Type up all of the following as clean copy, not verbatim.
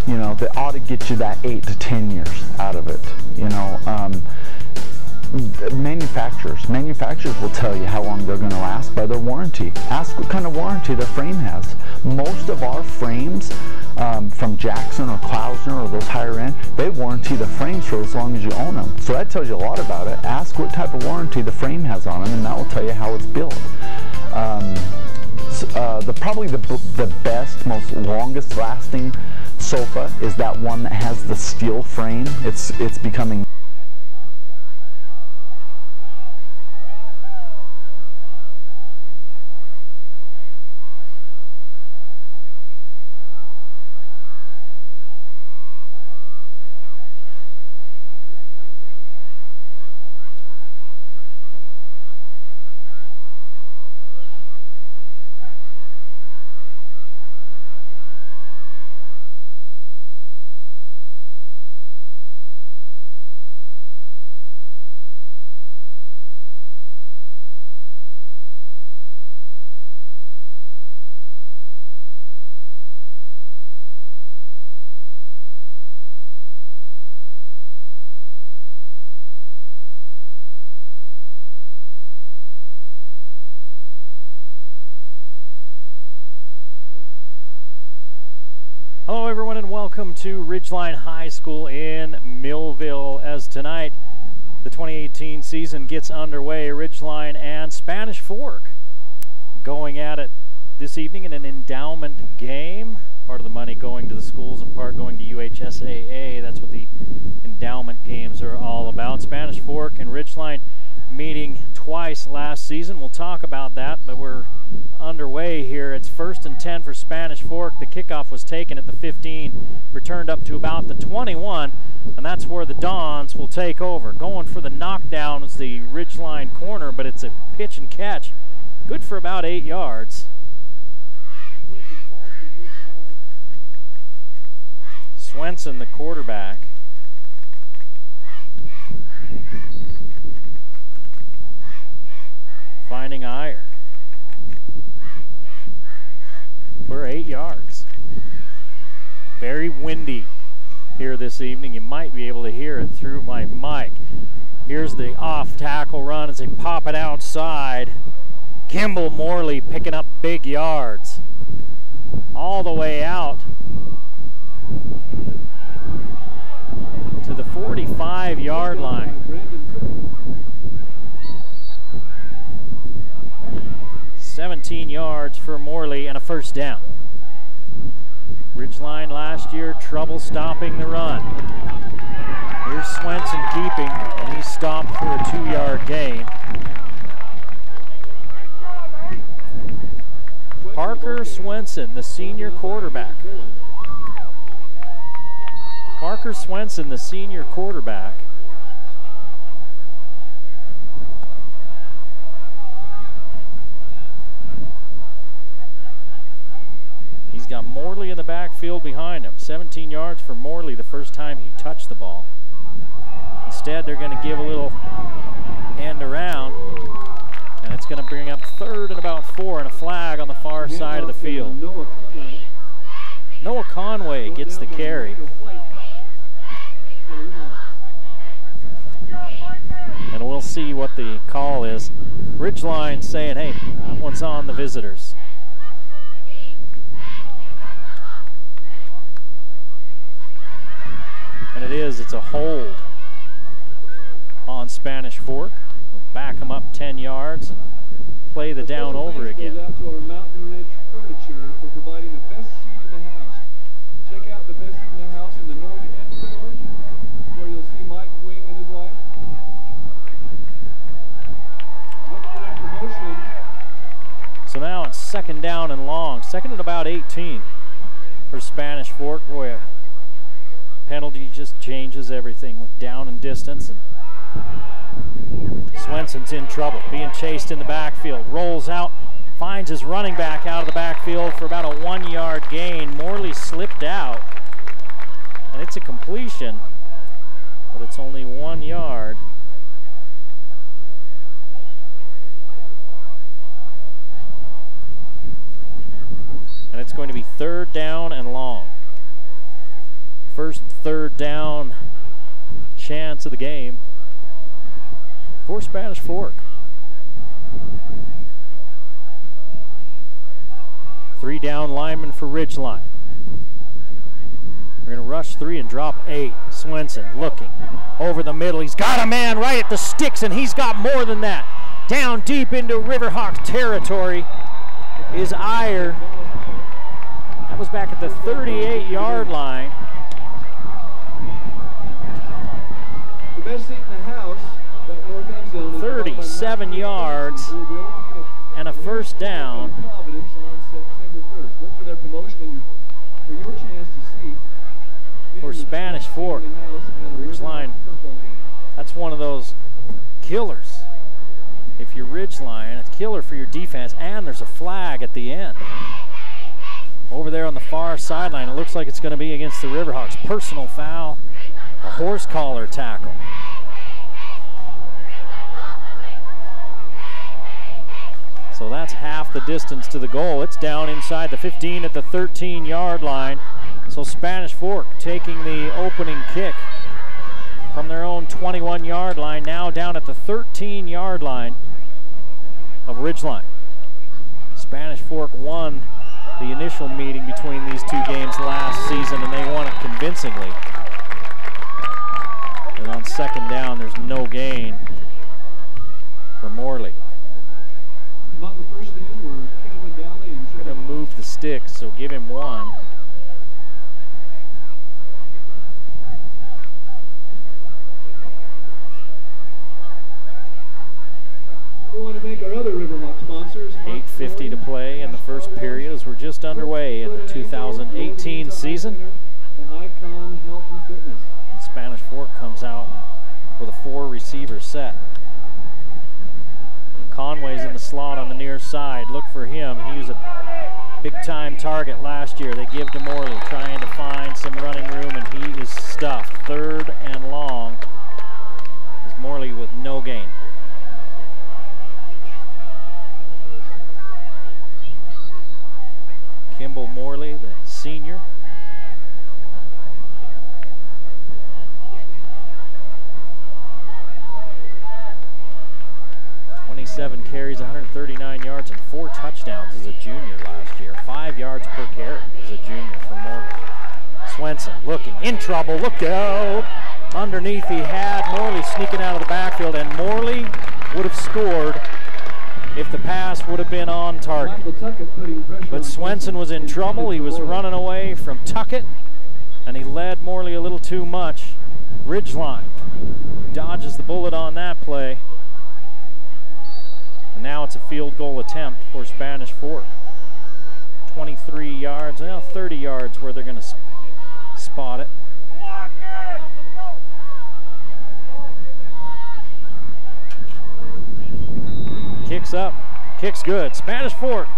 you know, that ought to get you that 8 to 10 years out of it. You know, manufacturers will tell you how long they're going to last by their warranty. Ask what kind of warranty their frame has. Most of our frames from Jackson or Klausner or those higher end, they warranty the frames for as long as you own them. So that tells you a lot about it. Ask what type of warranty the frame has on them, and that will tell you how it's built. Probably the best, most longest lasting sofa is that one that has the steel frame. It's becoming Hello everyone and welcome to Ridgeline High School in Millville, as tonight the 2018 season gets underway. Ridgeline and Spanish Fork going at it this evening in an endowment game. Part of the money going to the schools and part going to UHSAA. That's what the endowment games are all about. Spanish Fork and Ridgeline meeting twice last season. We'll talk about that, but we're underway here. It's 1st and 10 for Spanish Fork. The kickoff was taken at the 15, returned up to about the 21, and that's where the Dons will take over. Going for the knockdown is the Ridgeline corner, but it's a pitch and catch. Good for about 8 yards. Swenson, the quarterback. Finding Iyer for 8 yards. Very windy here this evening. You might be able to hear it through my mic. Here's the off tackle run as they pop it outside. Kimball Morley picking up big yards all the way out to the 45-yard line. 17 yards for Morley and a first down. Ridgeline last year, trouble stopping the run. Here's Swenson keeping, and he's stopped for a 2-yard gain. Parker Swenson, the senior quarterback. Parker Swenson, the senior quarterback. He's got Morley in the backfield behind him. 17 yards for Morley the first time he touched the ball. Instead, they're going to give a little end around, and it's going to bring up 3rd and about 4 and a flag on the far side of the field. Noah Conway gets the carry. And we'll see what the call is. Ridgeline saying, hey, that one's on the visitors. And it's a hold on Spanish Fork. We'll back them up 10 yards and play the down over again. Out to our Mountain Ridge Furniture for providing the best seat in the house. Check out the best seat in the house in the north end of the room, where you'll see Mike Wing and his wife. Look for that promotion. So now it's 2nd down and long. 2nd and about 18 for Spanish Fork. Boy, a penalty just changes everything with down and distance. And Swenson's in trouble, being chased in the backfield. Rolls out, finds his running back out of the backfield for about a 1-yard gain. Morley slipped out, and it's a completion, but it's only 1 yard. And it's going to be 3rd down and long. First third down chance of the game for Spanish Fork. 3 down linemen for Ridgeline. We're going to rush 3 and drop 8. Swenson looking over the middle. He's got a man right at the sticks, and he's got more than that. Down deep into Riverhawks territory is Iyer. That was back at the 38-yard line. The best seat in the house, that north end zone, 37 yards and a first down. Providence on September 1st. Look for their promotion for your chance to see For Spanish Fork. Ridgeline, that's one of those killers. If you're Ridgeline, it's killer for your defense, and there's a flag at the end. Over there on the far sideline, it looks like it's going to be against the Riverhawks. Personal foul, a horse collar tackle. So that's half the distance to the goal. It's down inside the 15 at the 13-yard line. So Spanish Fork taking the opening kick from their own 21-yard line, now down at the 13-yard line of Ridgeline. Spanish Fork won the initial meeting between these two games last season, and they won it convincingly. And on second down, there's no gain for Morley. Among the first in were Cameron Downey and Going to move the sticks, so give him 1. We want to thank our other Riverhawk sponsors. 8:50 to play in the first period as we're just underway in the 2018 season. And Icon Health and Fitness. Spanish Fork comes out with a 4-receiver set. Conway's in the slot on the near side. Look for him. He was a big-time target last year. They give to Morley, trying to find some running room, and he is stuffed. 3rd and long is Morley with no gain. Kimball Morley, the senior. Seven carries, 139 yards, and 4 touchdowns as a junior last year. 5 yards per carry as a junior for Morgan. Swenson looking in trouble. Look out! Underneath he had Morley sneaking out of the backfield, and Morley would have scored if the pass would have been on target. But Swenson was in trouble. He was running away from Tuckett, and he led Morley a little too much. Ridgeline dodges the bullet on that play. And now it's a field goal attempt for Spanish Fork. 23 yards, well, 30 yards where they're going to spot it. Kicks up, kicks good. Spanish Fork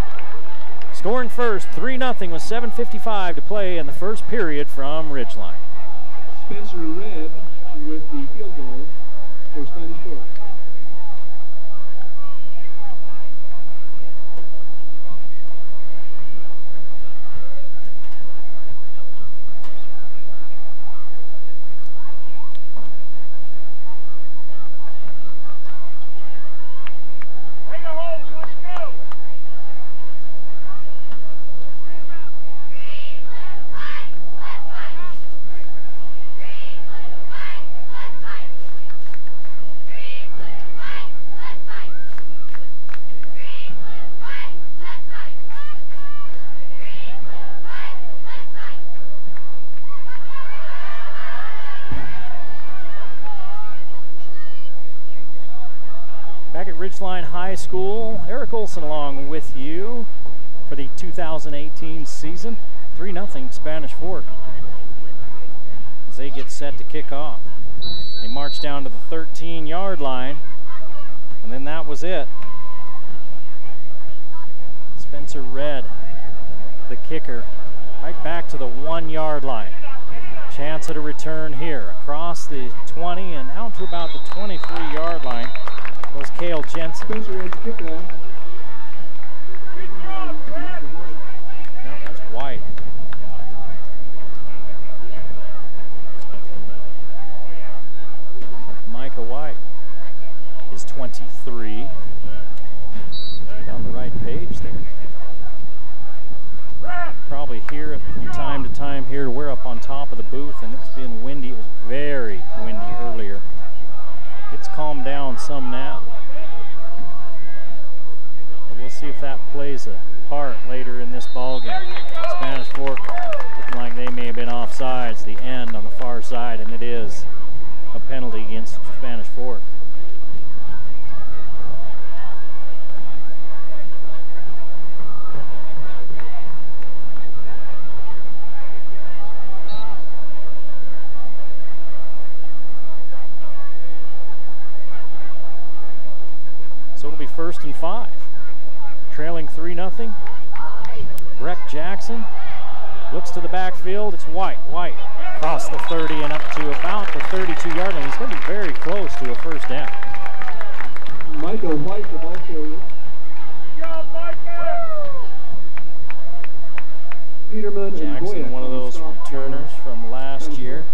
scoring first, 3-0 with 7:55 to play in the first period from Ridgeline. Spencer Red with the field goal for Spanish Fork. Ridgeline High School. Eric Olson along with you for the 2018 season. 3-0 Spanish Fork as they get set to kick off. They march down to the 13-yard line, and then that was it. Spencer Red, the kicker, right back to the 1-yard line. Chance at a return here across the 20 and out to about the 23-yard line. Was Cale Jensen. Spencer Ed's kickoff. No, that's White. 23. Let's get on the right page there. Probably hear it from time to time here. We're up on top of the booth and it's been windy. It was very windy earlier. It's calmed down some now. But we'll see if that plays a part later in this ball game. Spanish Fork looking like they may have been offsides, the end on the far side, and it is a penalty against Spanish Fork. So it'll be 1st and 5. Trailing 3-0. Breck Jackson looks to the backfield. It's White. White across the 30 and up to about the 32-yard line. He's going to be very close to a first down. Micah White, the ball carrier. Peterman Jackson, one of those returners from last year.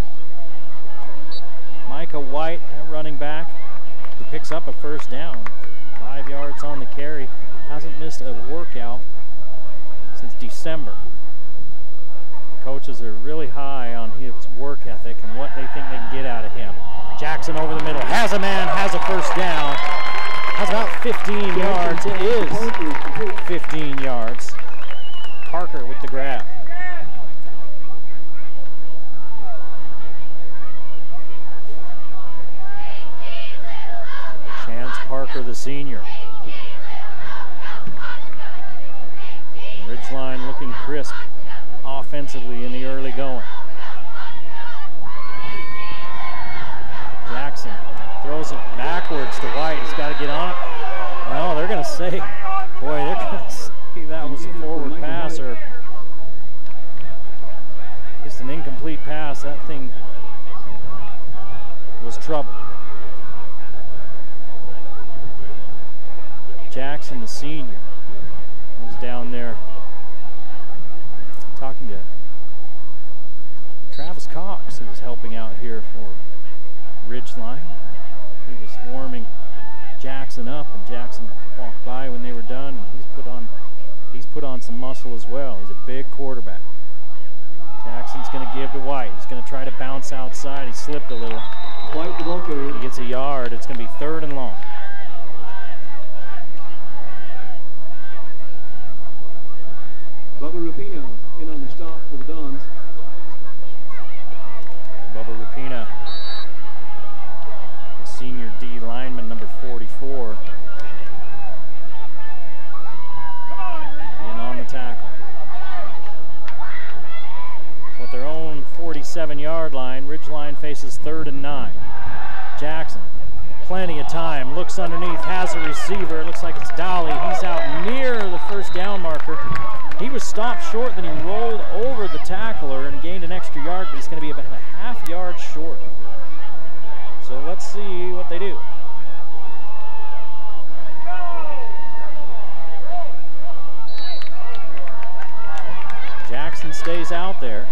Micah White, running back, who picks up a first down. 5 yards on the carry. Hasn't missed a workout since December. Coaches are really high on his work ethic and what they think they can get out of him. Jackson over the middle, has a man, has a first down. Has about 15 yards. It is 15 yards. Parker with the grab. Chance Parker, the senior. Ridgeline looking crisp offensively in the early going. Jackson throws it backwards to White. He's got to get on it. No, they're going to say, boy, they're going to say that was a forward pass or just an incomplete pass. That thing was trouble. Jackson, the senior, was down there talking to Travis Cox, who was helping out here for Ridgeline. He was warming Jackson up, and Jackson walked by when they were done, and he's put on some muscle as well. He's a big quarterback. Jackson's going to give to White. He's going to try to bounce outside. He slipped a little. White, the ball carrier. He gets a yard. It's going to be 3rd and long. Bubba Rapino in on the stop for the Dons. Bubba Rapina, the senior D lineman, number 44. In on the tackle. So at their own 47-yard line, Ridgeline faces 3rd and 9. Jackson, plenty of time, looks underneath, has a receiver. It looks like it's Dolly. He's out near the first down marker. He was stopped short, then he rolled over the tackler and gained an extra yard, but he's going to be about a half yard short. So let's see what they do. Jackson stays out there.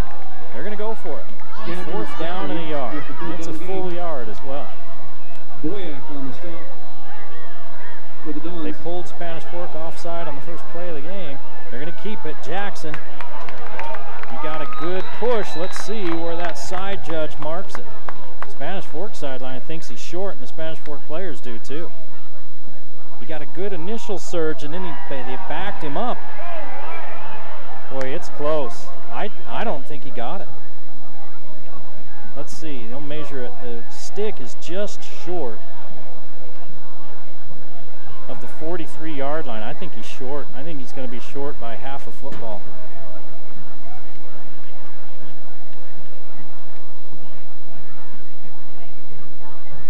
They're going to go for it. On 4th down and a yard. It's a full yard as well. Boyack on the stop for the Dons. They pulled Spanish Fork offside on the first play of the game. They're going to keep it. Jackson, he got a good push. Let's see where that side judge marks it. Spanish Fork sideline thinks he's short, and the Spanish Fork players do too. He got a good initial surge, and then they backed him up. Boy, it's close. I don't think he got it. Let's see. They'll measure it. The stick is just short of the 43-yard line. I think he's short. I think he's going to be short by half a football.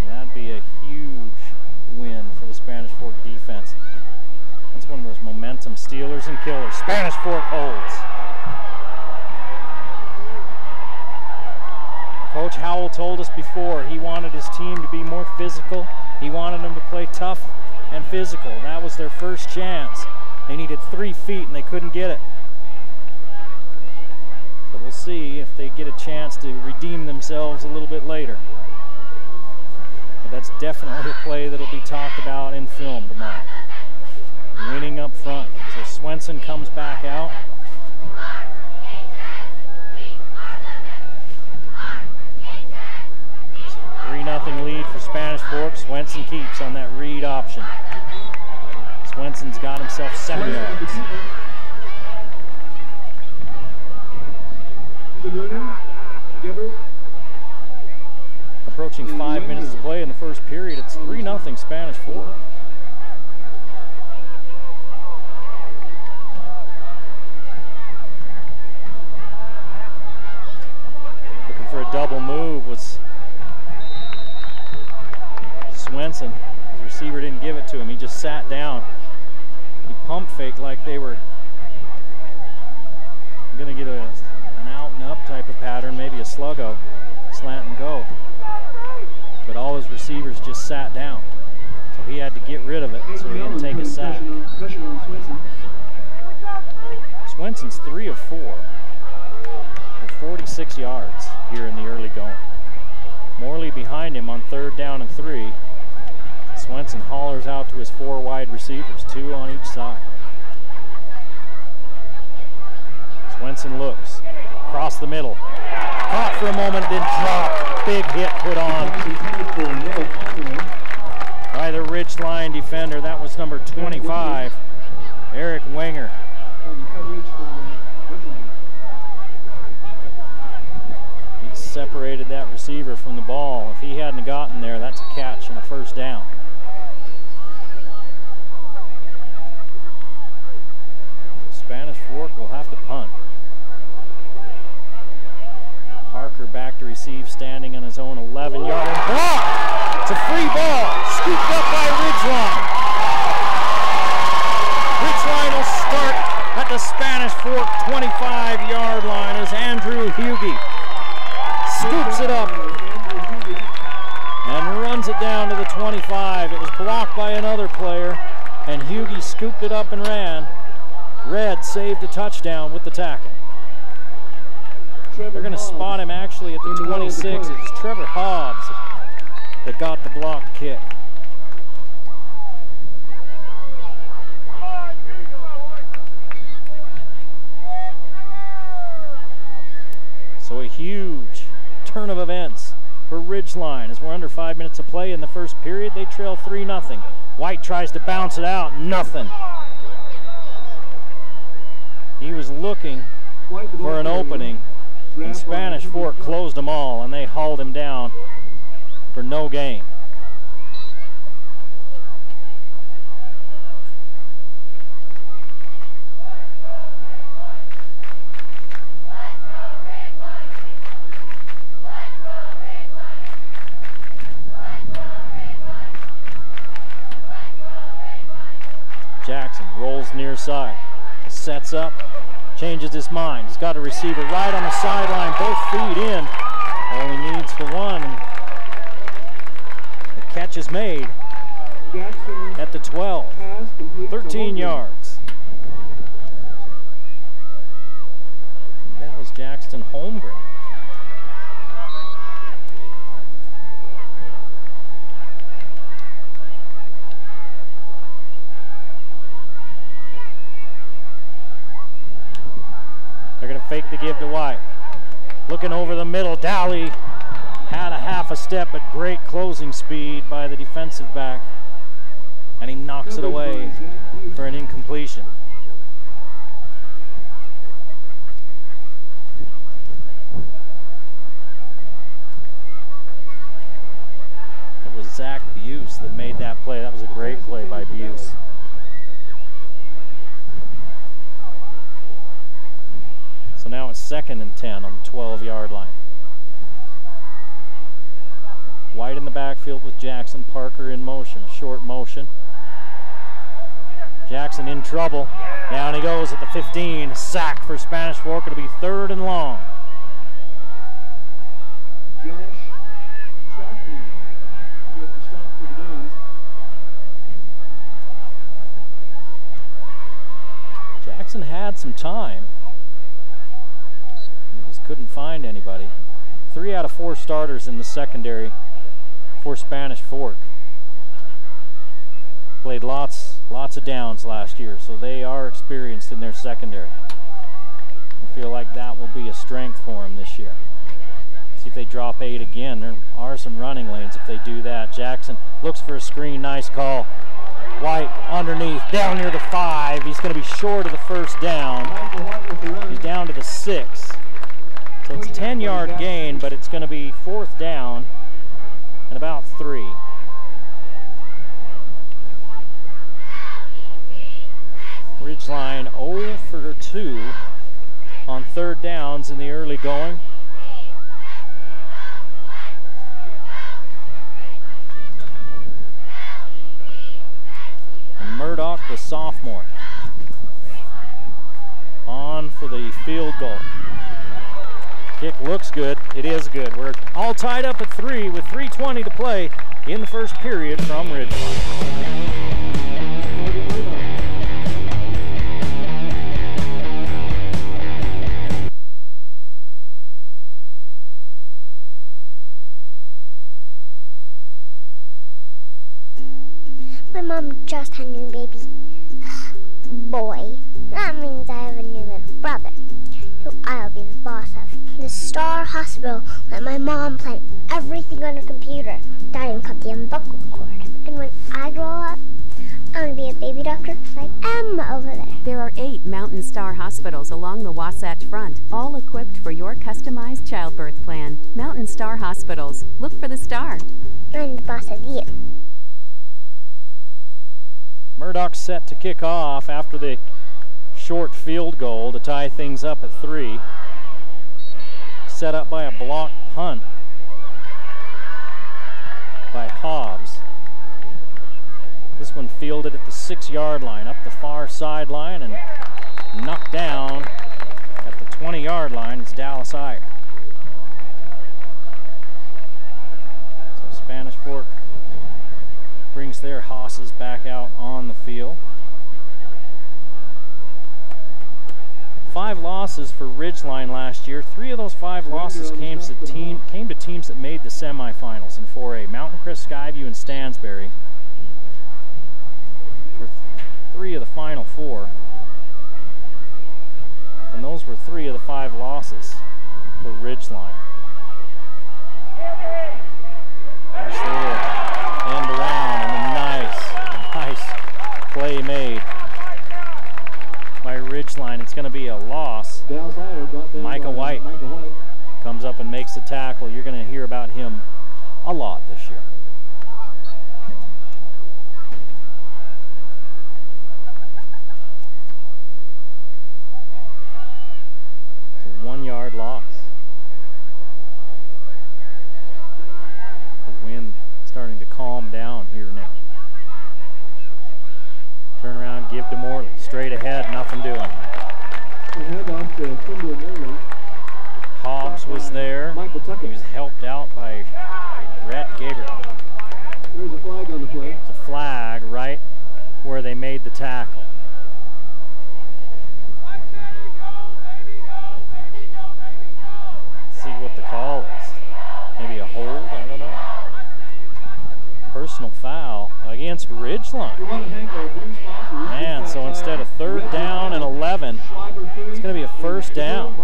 And that'd be a huge win for the Spanish Fork defense. That's one of those momentum stealers and killers. Spanish Fork holds. Coach Howell told us before he wanted his team to be more physical. He wanted them to play tough and physical. That was their first chance. They needed 3 feet and they couldn't get it. So we'll see if they get a chance to redeem themselves a little bit later. But that's definitely a play that'll be talked about in film tomorrow. Winning up front. So Swenson comes back out. So 3-0 lead for Spanish Fork. Swenson keeps on that read option. Swenson's got himself 7 yards. Approaching 5 minutes to play in the first period. It's 3-0 Spanish Fork. Looking for a double move was Swenson. His receiver didn't give it to him. He just sat down. He pump faked like they were going to get an out and up type of pattern, maybe a sluggo, slant and go. But all his receivers just sat down. So he had to get rid of it so he didn't take a sack. Swenson's 3 of 4 for 46 yards here in the early going. Morley behind him on 3rd down and 3. Swenson hollers out to his 4 wide receivers, 2 on each side. Swenson looks across the middle. Caught for a moment, then dropped. Big hit put on by the Ridgeline defender. That was number 25, Eric Wenger. He separated that receiver from the ball. If he hadn't gotten there, that's a catch and a 1st down. Spanish Fork will have to punt. Parker back to receive, standing on his own 11-yard and blocked. It's a free ball, scooped up by Ridgeline. Ridgeline will start at the Spanish Fork 25-yard line as Andrew Hughey scoops it up and runs it down to the 25. It was blocked by another player, and Hughey scooped it up and ran. Red saved a touchdown with the tackle. They're going to spot him actually at the 26. It's Trevor Hobbs that got the block kick. So a huge turn of events for Ridgeline as we're under 5 minutes to play in the first period. They trail 3-0. White tries to bounce it out, nothing. He was looking for an opening, and Spanish Fork closed them all, and they hauled him down for no gain. Jackson rolls near side, sets up, changes his mind. He's got a receiver right on the sideline, both feet in. All he needs for one. The catch is made at the 12, 13 yards. That was Jackson Holmgren. They're going to fake the give to White. Looking over the middle, Dowley had a half a step, but great closing speed by the defensive back. And he knocks it away for an incompletion. It was Zach Buse that made that play. That was a great play by Buse. So now it's 2nd and 10 on the 12-yard line. White in the backfield with Jackson. Parker in motion, a short motion. Jackson in trouble. Down he goes at the 15. Sack for Spanish Fork. It'll be 3rd and long. Josh Trackman with the stop for the Guns. Jackson had some time. He just couldn't find anybody. 3 out of 4 starters in the secondary for Spanish Fork. Played lots of downs last year, so they are experienced in their secondary. I feel like that will be a strength for them this year. See if they drop 8 again. There are some running lanes if they do that. Jackson looks for a screen. Nice call. White underneath, down near the 5. He's going to be short of the first down. He's down to the 6. So it's a 10-yard gain, but it's going to be 4th down and about 3. Ridgeline 0 for 2 on 3rd downs in the early going. And Murdoch, the sophomore, on for the field goal. Kick looks good. It is good. We're all tied up at 3 with 3:20 to play in the first period from Ridgeline. My mom just had a new baby boy. That means I have a new little brother, who I'll be the boss of. The Star Hospital let my mom plan everything on her computer. That even cut the umbilical cord. And when I grow up, I'm going to be a baby doctor like Emma over there. There are 8 Mountain Star hospitals along the Wasatch Front, all equipped for your customized childbirth plan. Mountain Star Hospitals. Look for the star. I'm the boss of you. Murdoch set to kick off after the short field goal to tie things up at 3. Set up by a block punt by Hobbs. This one fielded at the 6-yard line, up the far sideline, and knocked down at the 20-yard line. It's Dallas Iyer. So Spanish Fork brings their hosses back out on the field. 5 losses for Ridgeline last year. 3 of those 5 losses came to teams that made the semifinals in 4A. Mountain Crest, Skyview, and Stansbury were 3 of the final 4. And those were 3 of the 5 losses for Ridgeline. End around, and a nice play made by Ridgeline. It's going to be a loss. Micah White comes up and makes the tackle. You're going to hear about him a lot this year. It's a 1-yard loss. The wind starting to calm down here now. Turn around, give to Morley. Straight ahead, nothing doing. Hobbs was there. He was helped out by Rhett Gigger. There's a flag on the play. It's a flag right where they made the tackle. Let's see what the call is. Maybe a hold, I don't know. Personal foul against Ridgeline. Man, so instead of 3rd down and 11, it's going to be a 1st down.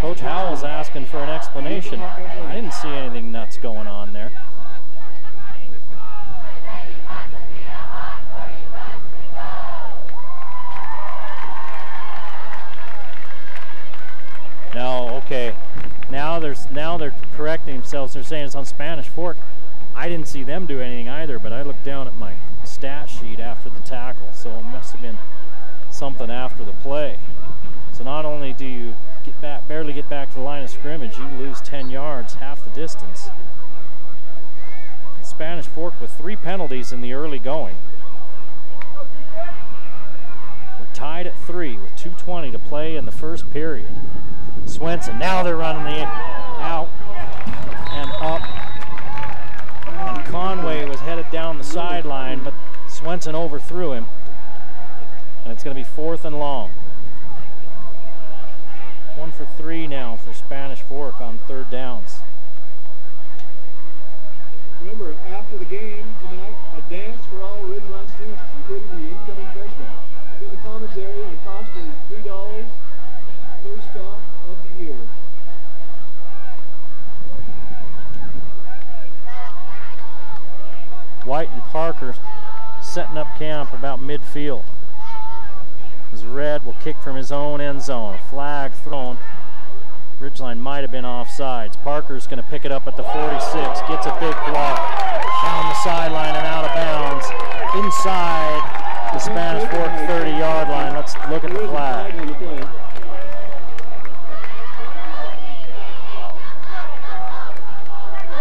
Coach Howell's asking for an explanation. I didn't see anything nuts going on there. No, okay. Now they're correcting themselves. They're saying it's on Spanish Fork. I didn't see them do anything either, but I looked down at my stat sheet after the tackle, so it must have been something after the play. So not only do you barely get back to the line of scrimmage, you lose 10 yards, half the distance. Spanish Fork with 3 penalties in the early going. We're tied at 3 with 2:20 to play in the first period. Swenson, now they're running the out and up. And Conway was headed down the sideline, but Swenson overthrew him. And it's going to be 4th and long. 1 for 3 now for Spanish Fork on 3rd downs. After the game tonight, a dance for all Ridgeline students, including the incoming freshmen. It's in the commons area. The cost is $3. First stop of the year. White and Parker setting up camp about midfield. As Red will kick from his own end zone. A flag thrown. Ridgeline might have been offsides. Parker's going to pick it up at the 46. Gets a big block. Down the sideline and out of bounds. Inside the Spanish Fork 30-yard line. Let's look at the flag.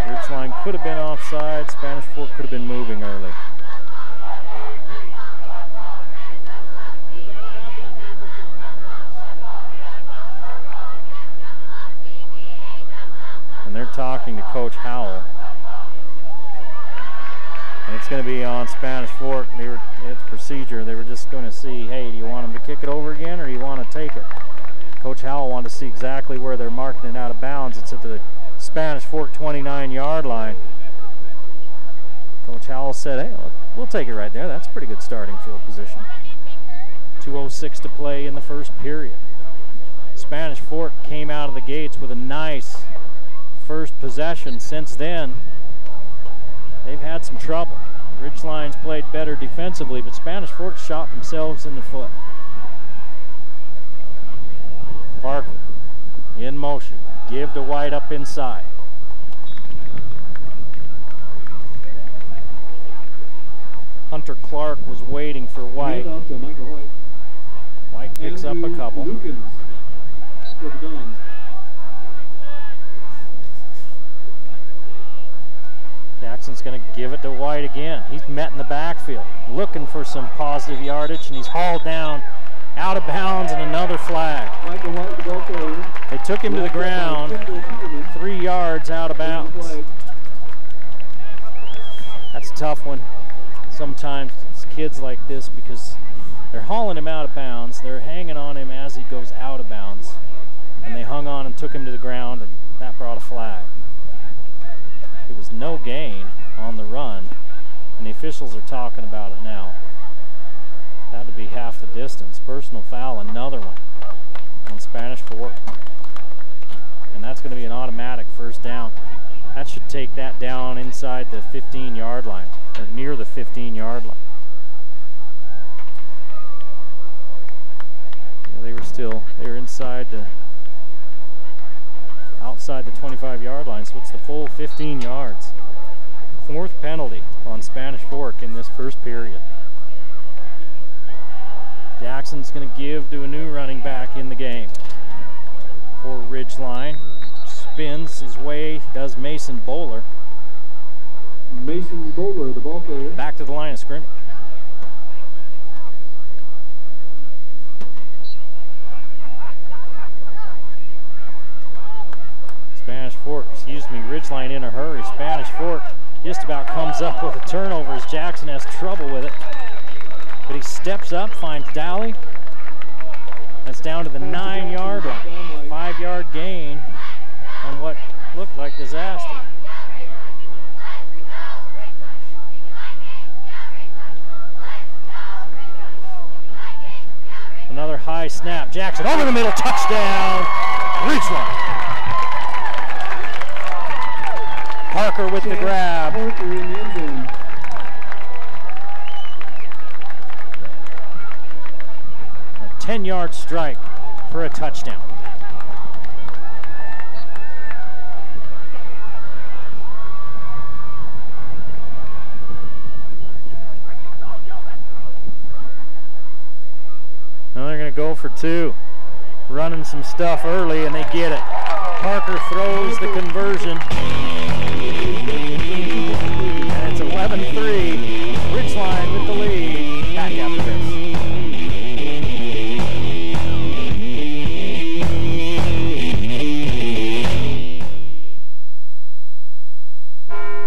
Ridgeline could have been offside. Spanish Fork could have been moving early. And they're talking to Coach Howell. And it's going to be on Spanish Fork. It's procedure. They were just going to see, hey, do you want them to kick it over again or do you want to take it? Coach Howell wanted to see exactly where they're marking it out of bounds. It's at the Spanish Fork 29-yard line. Coach Howell said, hey, look, we'll take it right there. That's a pretty good starting field position. 2:06 to play in the first period. Spanish Fork came out of the gates with a nice first possession. Since then, they've had some trouble. Ridgeline's played better defensively, but Spanish Fork shot themselves in the foot. Parker in motion. Give to White up inside. Hunter Clark was waiting for White. White picks up a couple. Jackson's going to give it to White again. He's met in the backfield, looking for some positive yardage, and he's hauled down out of bounds and another flag. They took him to the ground, 3 yards out of bounds. That's a tough one. Sometimes it's kids like this because they're hauling him out of bounds. They're hanging on him as he goes out of bounds. And they hung on and took him to the ground, and that brought a flag. It was no gain on the run, and the officials are talking about it now. That would be half the distance. Personal foul, another one on Spanish Fork. And that's going to be an automatic first down. That should take that down inside the 15-yard line, or near the 15-yard line. Yeah, they were inside outside the 25-yard line, so it's the full 15 yards. 4th penalty on Spanish Fork in this first period. Jackson's going to give to a new running back in the game for Ridgeline. Spins his way, does Mason Bowler. Mason Bowler, the ball carrier. Back to the line of scrimmage. Spanish Fork, Ridgeline in a hurry. Spanish Fork just about comes up with a turnover as Jackson has trouble with it. But he steps up, finds Dowley. That's down to the 9-yard line. 5-yard gain on what looked like disaster. Another high snap. Jackson over the middle, touchdown, Ridgeline. Parker with the grab. A 10-yard strike for a touchdown. Now they're going to go for 2. Running some stuff early, and they get it. Parker throws the conversion. And it's 11-3. Ridgeline with the lead. Back after this.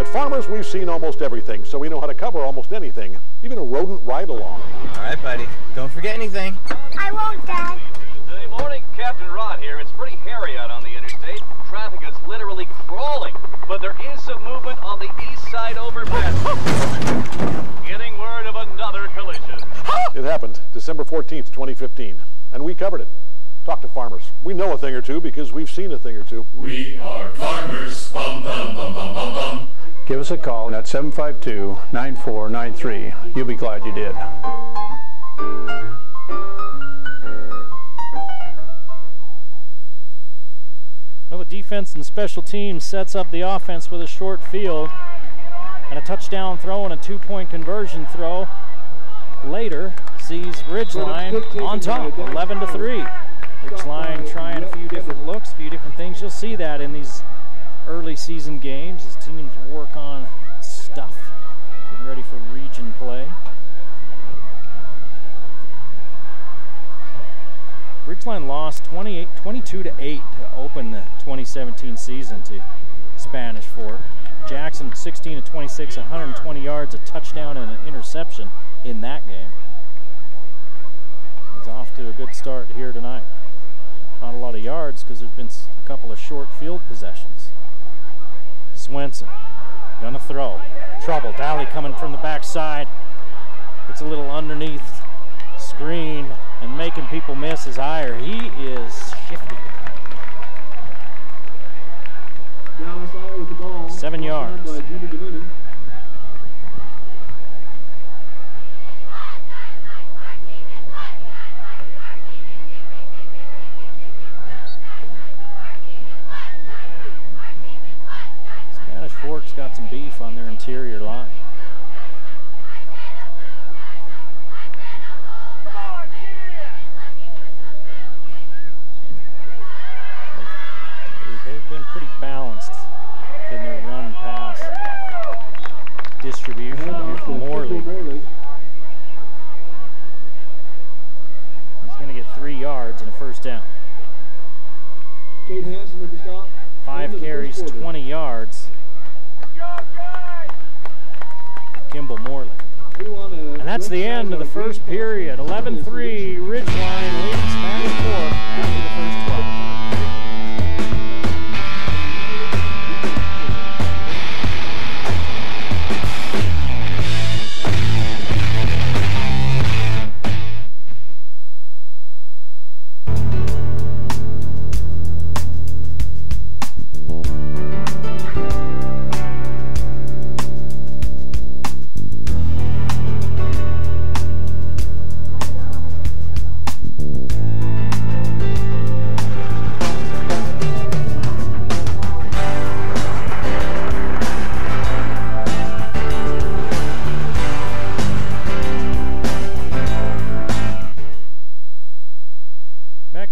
At Farmers, we've seen almost everything, so we know how to cover almost anything, even a rodent ride-along. All right, buddy. Don't forget anything. I won't, Dad. Good morning, Captain Rod here. It's pretty hairy out on the interstate. Traffic is literally crawling, but there is some movement on the east side overpass. December 14th, 2015. And we covered it. Talk to farmers. We know a thing or two because we've seen a thing or two. We are farmers. Bum, bum, bum, bum, bum, bum. Give us a call at 752-9493. You'll be glad you did. Well, the defense and special teams sets up the offense with a short field and a touchdown throw and a two-point conversion throw. Later sees Ridgeline on top, 11-3. Ridgeline trying a few different looks, a few different things. You'll see that in these early season games as teams work on stuff, getting ready for region play. Ridgeline lost 22-8 to open the 2017 season to Spanish Fort. Jackson 16-26, 120 yards, a touchdown and an interception in that game. He's off to a good start here tonight. Not a lot of yards because there's been a couple of short field possessions. Swenson gonna throw. Trouble. Daly coming from the backside. It's a little underneath screen and making people miss his higher. He is shifty. 7 yards. Spanish Fork's got some beef on their interior line. They've been pretty balanced in their run pass distribution. Here's Morley. He's going to get 3 yards and a first down. 5 carries, 20 yards. Kimball Morley. And that's the end of the first period. 11-3, Ridgeline leading Spanish Fork after the first 12.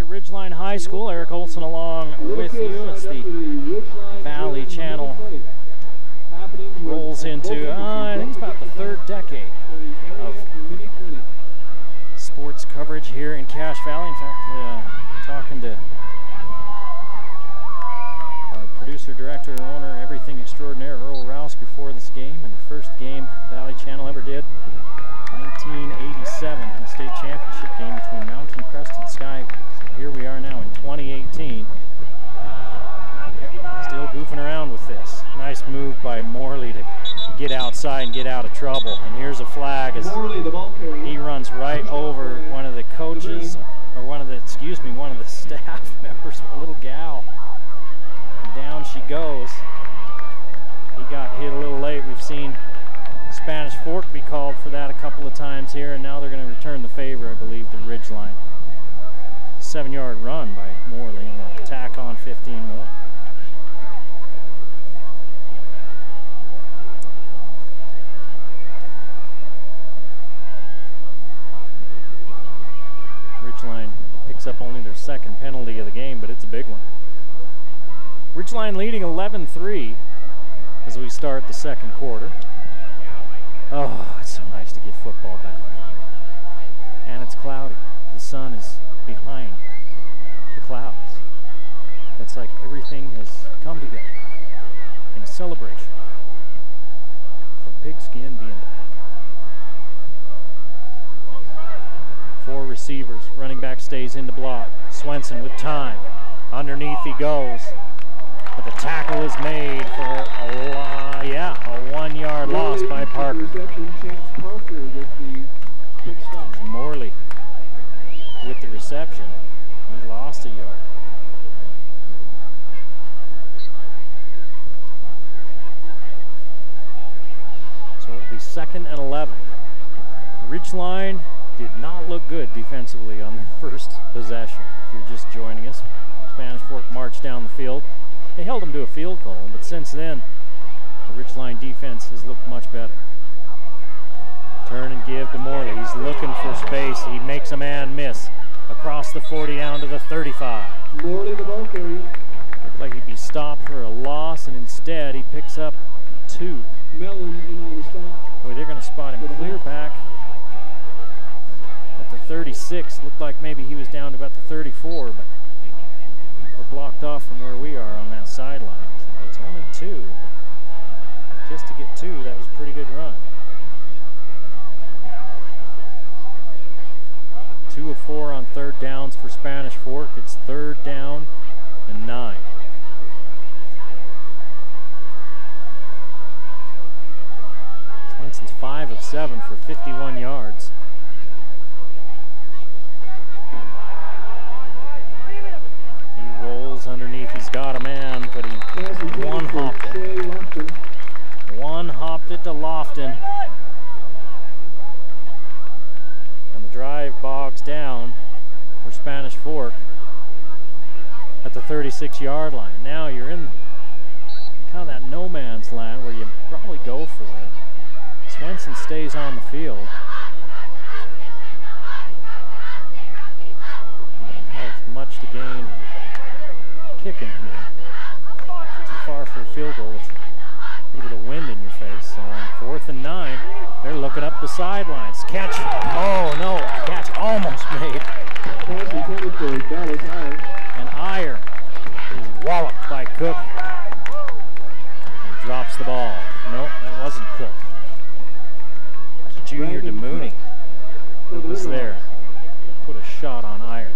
Ridgeline High School. Eric Olson along with you as the Valley Channel rolls into, I think it's about the 3rd decade of sports coverage here in Cache Valley. In fact, talking to our producer, director, owner, everything extraordinaire, Earl Rouse, before this game, and the first game Valley Channel ever did, 1987, the state championship game between Mountain Crest and Sky. Here we are now in 2018. Still goofing around with this. Nice move by Morley to get outside and get out of trouble. And here's a flag as he runs right over one of the coaches, or one of the staff members, a little gal. And down she goes. He got hit a little late. We've seen Spanish Fork be called for that a couple of times here, and now they're going to return the favor, I believe, to Ridgeline. 7-yard run by Morley, and they'll tack on 15 more. Ridgeline picks up only their 2nd penalty of the game, but it's a big one. Ridgeline leading 11-3 as we start the 2nd quarter. Oh, it's so nice to get football back. And it's cloudy. The sun is behind the clouds. It's like everything has come together in a celebration for Pigskin being back. 4 receivers. Running back stays in the block. Swenson with time. Underneath he goes. But the tackle is made for a 1-yard loss by Parker. Morley the reception. He lost a yard. So it'll be 2nd and 11. Ridgeline did not look good defensively on their first possession. If you're just joining us, Spanish Fork marched down the field. They held them to a field goal, but since then, the Ridgeline defense has looked much better. Turn and give to Morley. He's looking for space. He makes a man miss. Across the 40 down to the 35. Morley, the ball carrier. Looked like he'd be stopped for a loss, and instead he picks up 2. Mellon in on the stop. Boy, they're going to spot him clear back at the 36. Looked like maybe he was down to about the 34, but we're blocked off from where we are on that sideline. So it's only 2. Just to get 2, that was a pretty good run. 2 of 4 on 3rd downs for Spanish Fork. It's 3rd down and 9. Swenson's 5 of 7 for 51 yards. He rolls underneath. He's got a man, but he one-hopped it. One-hopped it to Lofton. And the drive bogs down for Spanish Fork at the 36-yard line. Now you're in kind of that no man's land where you probably go for it. Swenson stays on the field. You don't have much to gain kicking here. Too far for a field goal with a little bit of wind in your face. So on 4th and 9, they're looking up the sidelines. Catch. Oh no, catch almost made. And Iyer is walloped by Cook. And drops the ball. Nope, that wasn't Cook. That's Junior DeMooney that was there. Put a shot on Iyer.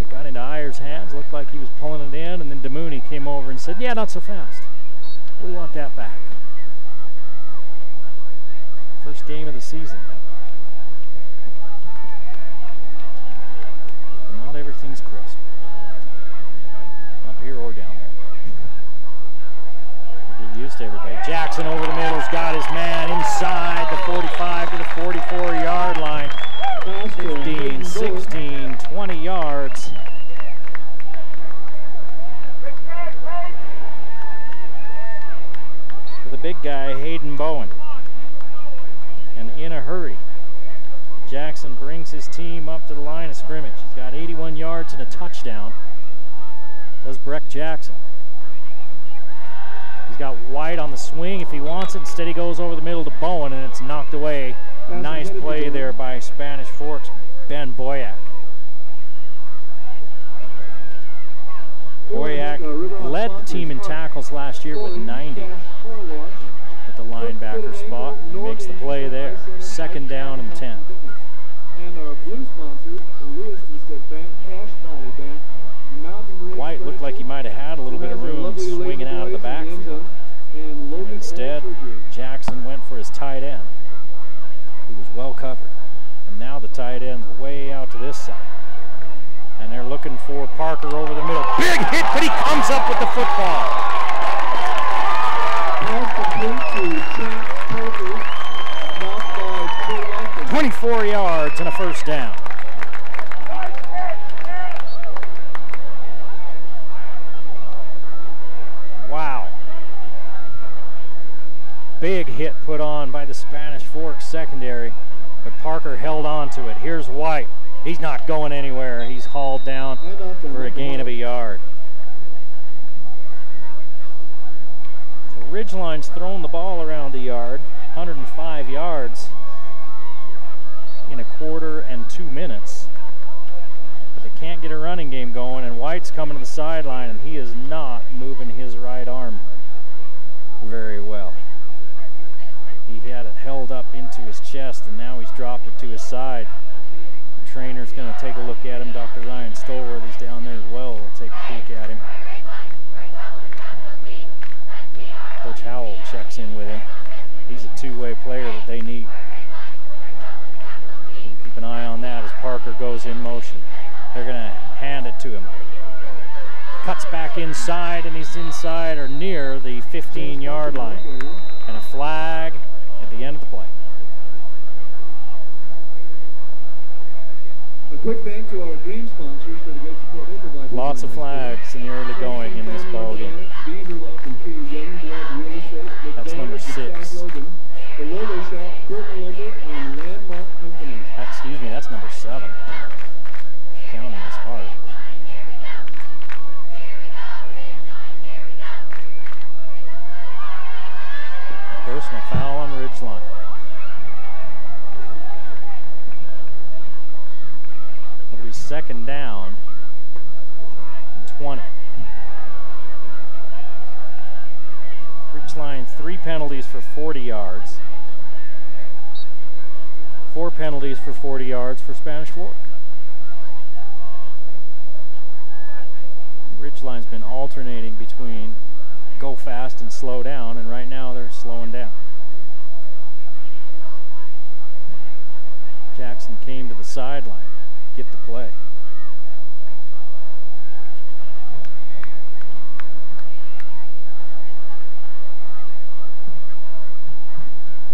It got into Iyer's hands, looked like he was pulling it in, and then DeMooney came over and said, yeah, not so fast. We want that back. First game of the season. Not everything's crisp. Up here or down there. Get used to everybody. Jackson over the middle's got his man inside the 45 to the 44-yard line. 15, 16, 20 yards. For the big guy, Hayden Bowen. And in a hurry. Jackson brings his team up to the line of scrimmage. He's got 81 yards and a touchdown. Does Breck Jackson. He's got White on the swing if he wants it. Instead he goes over the middle to Bowen and it's knocked away. Nice play there by Spanish Fork's Ben Boyack. Boyack led the team in tackles last year with 90 at the linebacker spot. He makes the play there. 2nd down and 10. And our blue sponsors, Lewiston State Bank, Cash Valley Bank, Mountain Ridge. White looked like he might have had a little bit of room swinging out of the backfield. And instead, Jackson went for his tight end. He was well covered. And now the tight end's way out to this side. And they're looking for Parker over the middle. Big hit, but he comes up with the football. 24 yards and a first down. Wow. Big hit put on by the Spanish Fork secondary, but Parker held on to it. Here's White. He's not going anywhere. He's hauled down for a gain of a yard. So Ridgeline's thrown the ball around the yard, 105 yards in a quarter and 2 minutes. But they can't get a running game going, and White's coming to the sideline, and he is not moving his right arm very well. He had it held up into his chest, and now he's dropped it to his side. The trainer's going to take a look at him. Dr. Ryan Stolworthy's down there as well. We'll take a peek at him. Coach Howell checks in with him. He's a two-way player that they need. We'll keep an eye on that as Parker goes in motion. They're going to hand it to him. Cuts back inside, and he's inside or near the 15-yard line. And a flag at the end of the play. A quick thank to our green sponsors for the great support they provide. Lots of flags in the early going in this ball game. That's number 6. The logo shop, Curtin Lumber and Landmark Company. Excuse me, that's number 7. Counting is hard. Personal foul on Ridgeline. It'll be 2nd down and 20. Ridgeline 3 penalties for 40 yards. 4 penalties for 40 yards for Spanish Fork. Ridgeline's been alternating between go fast and slow down, and right now they're slowing down. Jackson came to the sideline, get the play.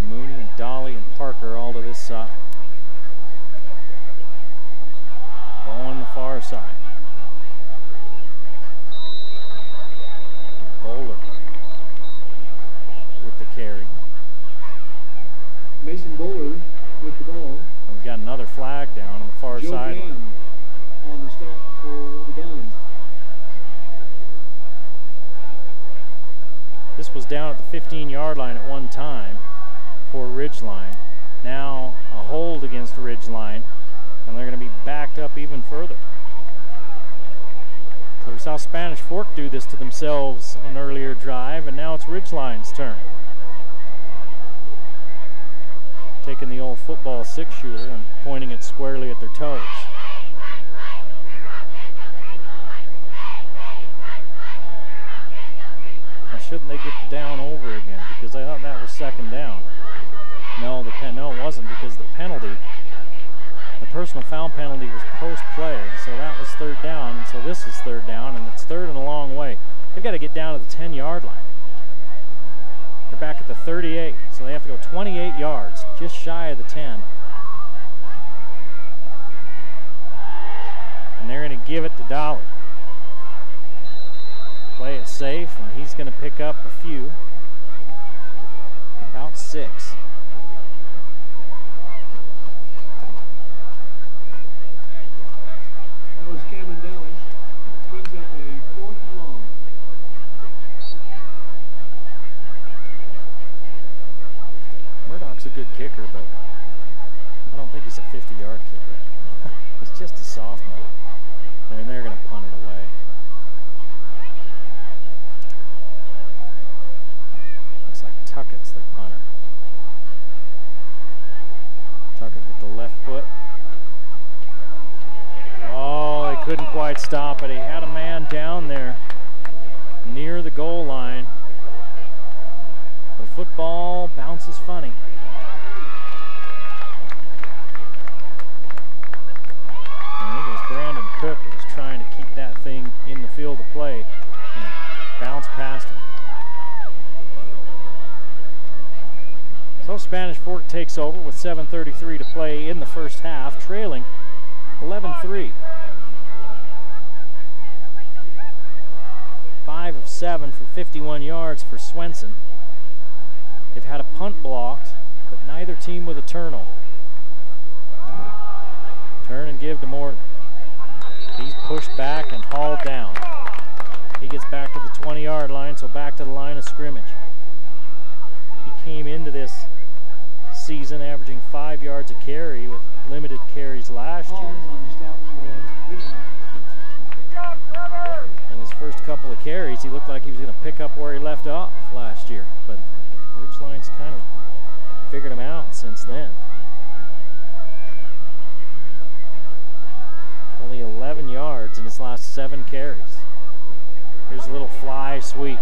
Mooney and Dolly and Parker all to this side. Ball on the far side. Bowler with the carry. Mason Bowler with the ball. And we've got another flag down on the far sideline. On the stop for the Dons. This was down at the 15-yard line at one time for Ridgeline. Now a hold against Ridgeline, and they're going to be backed up even further. So we saw Spanish Fork do this to themselves on an earlier drive, and now it's Ridgeline's turn. Taking the old football 6-shooter and pointing it squarely at their toes. Now shouldn't they get down over again? Because I thought that was 2nd down. No, no, it wasn't, because the penalty, the personal foul penalty was post-play, so that was 3rd down, and so this is 3rd down, and it's 3rd and a long way. They've got to get down to the 10-yard line. They're back at the 38, so they have to go 28 yards, just shy of the 10. And they're going to give it to Dolly. Play it safe, and he's going to pick up a few. About 6. That was Cameron Daly. Brings up a 4th and long. Murdoch's a good kicker, but I don't think he's a 50-yard kicker. He's just a sophomore. And they're going to punt it away. Looks like Tuckett's their punter. Tuckett with the left foot. Oh, they couldn't quite stop it. He had a man down there near the goal line. The football bounces funny. I think it was Brandon Cook that was trying to keep that thing in the field of play, and it bounced past him. So Spanish Fork takes over with 7:33 to play in the first half, trailing 11-3. 5 of 7 for 51 yards for Swenson. They've had a punt blocked, but neither team with a turnover. Turn and give to Morley. He's pushed back and hauled down. He gets back to the 20-yard line, so back to the line of scrimmage. He came into this season averaging 5 yards a carry with limited carries last year. In his first couple of carries, he looked like he was going to pick up where he left off last year, but Ridgeline's kind of figured him out since then. Only 11 yards in his last 7 carries. Here's a little fly sweep.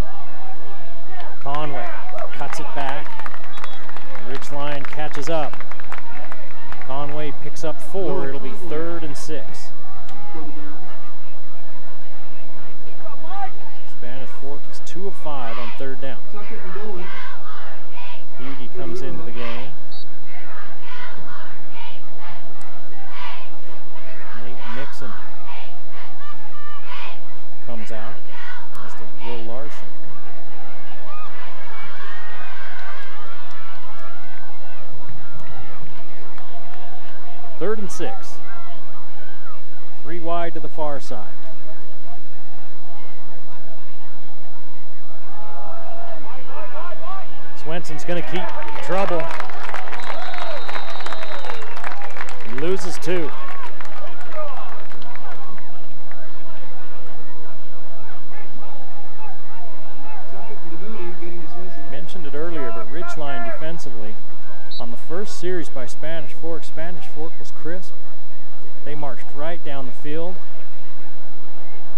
Conway cuts it back. Ridgeline catches up. Conway picks up 4. It'll be 3rd and 6. for the down. Spanish Fork is 2 of 5 on 3rd down. Tuck it and going. Hughie comes into the game. Nate Nixon comes out. As does Will Larson. Third and 6. 3 wide to the far side. Swenson's going to keep trouble. He loses 2. Mentioned it earlier, but Ridgeline defensively on the first series by Spanish Fork was crisp. They marched right down the field.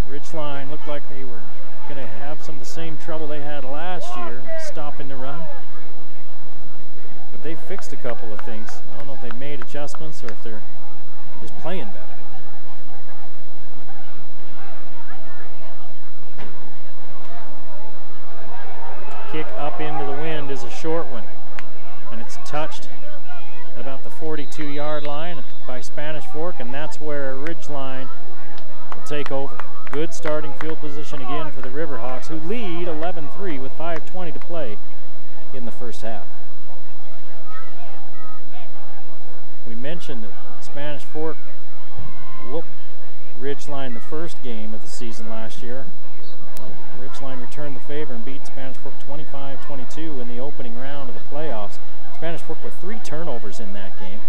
Ridgeline looked like they were going to have some of the same trouble they had last year, stopping the run. But they fixed a couple of things. I don't know if they made adjustments or if they're just playing better. Kick up into the wind is a short one, and it's touched at about the 42-yard line by Spanish Fork, and that's where Ridgeline will take over. Good starting field position again for the Riverhawks, who lead 11-3 with 5:20 to play in the first half. We mentioned that Spanish Fork whooped Ridgeline the first game of the season last year. Well, Ridgeline returned the favor and beat Spanish Fork 25-22 in the opening round of the playoffs. Spanish Fork with 3 turnovers in that game.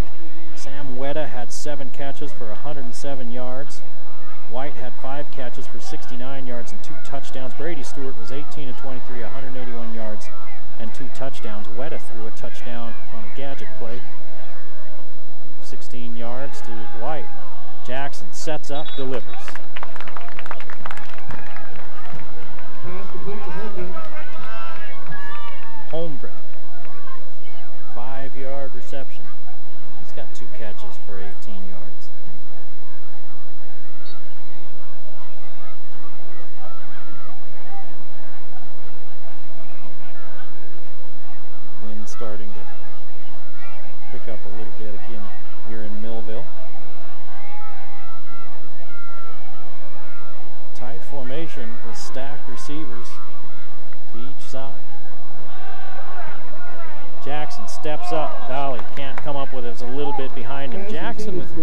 Sam Weta had 7 catches for 107 yards. White had 5 catches for 69 yards and 2 touchdowns. Brady Stewart was 18 of 23, 181 yards and 2 touchdowns. Weta threw a touchdown on a gadget play. 16 yards to White. Jackson sets up, delivers. Pass complete to Holmgren. Holmgren. 5-yard reception. He's got 2 catches for 18 yards. Wind starting to pick up a little bit again here in Millville. Tight formation with stacked receivers to each side. Jackson steps up. Valley can't come up with it. It was a little bit behind him. Jackson with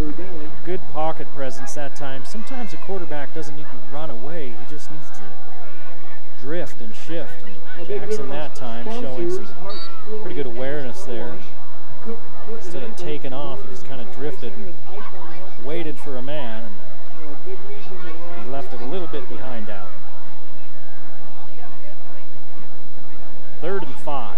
good pocket presence that time. Sometimes a quarterback doesn't need to run away. He just needs to drift and shift. And Jackson that time showing some pretty good awareness there. Instead of taking off, he just kind of drifted and waited for a man. And he left it a little bit behind out. 3rd and 5.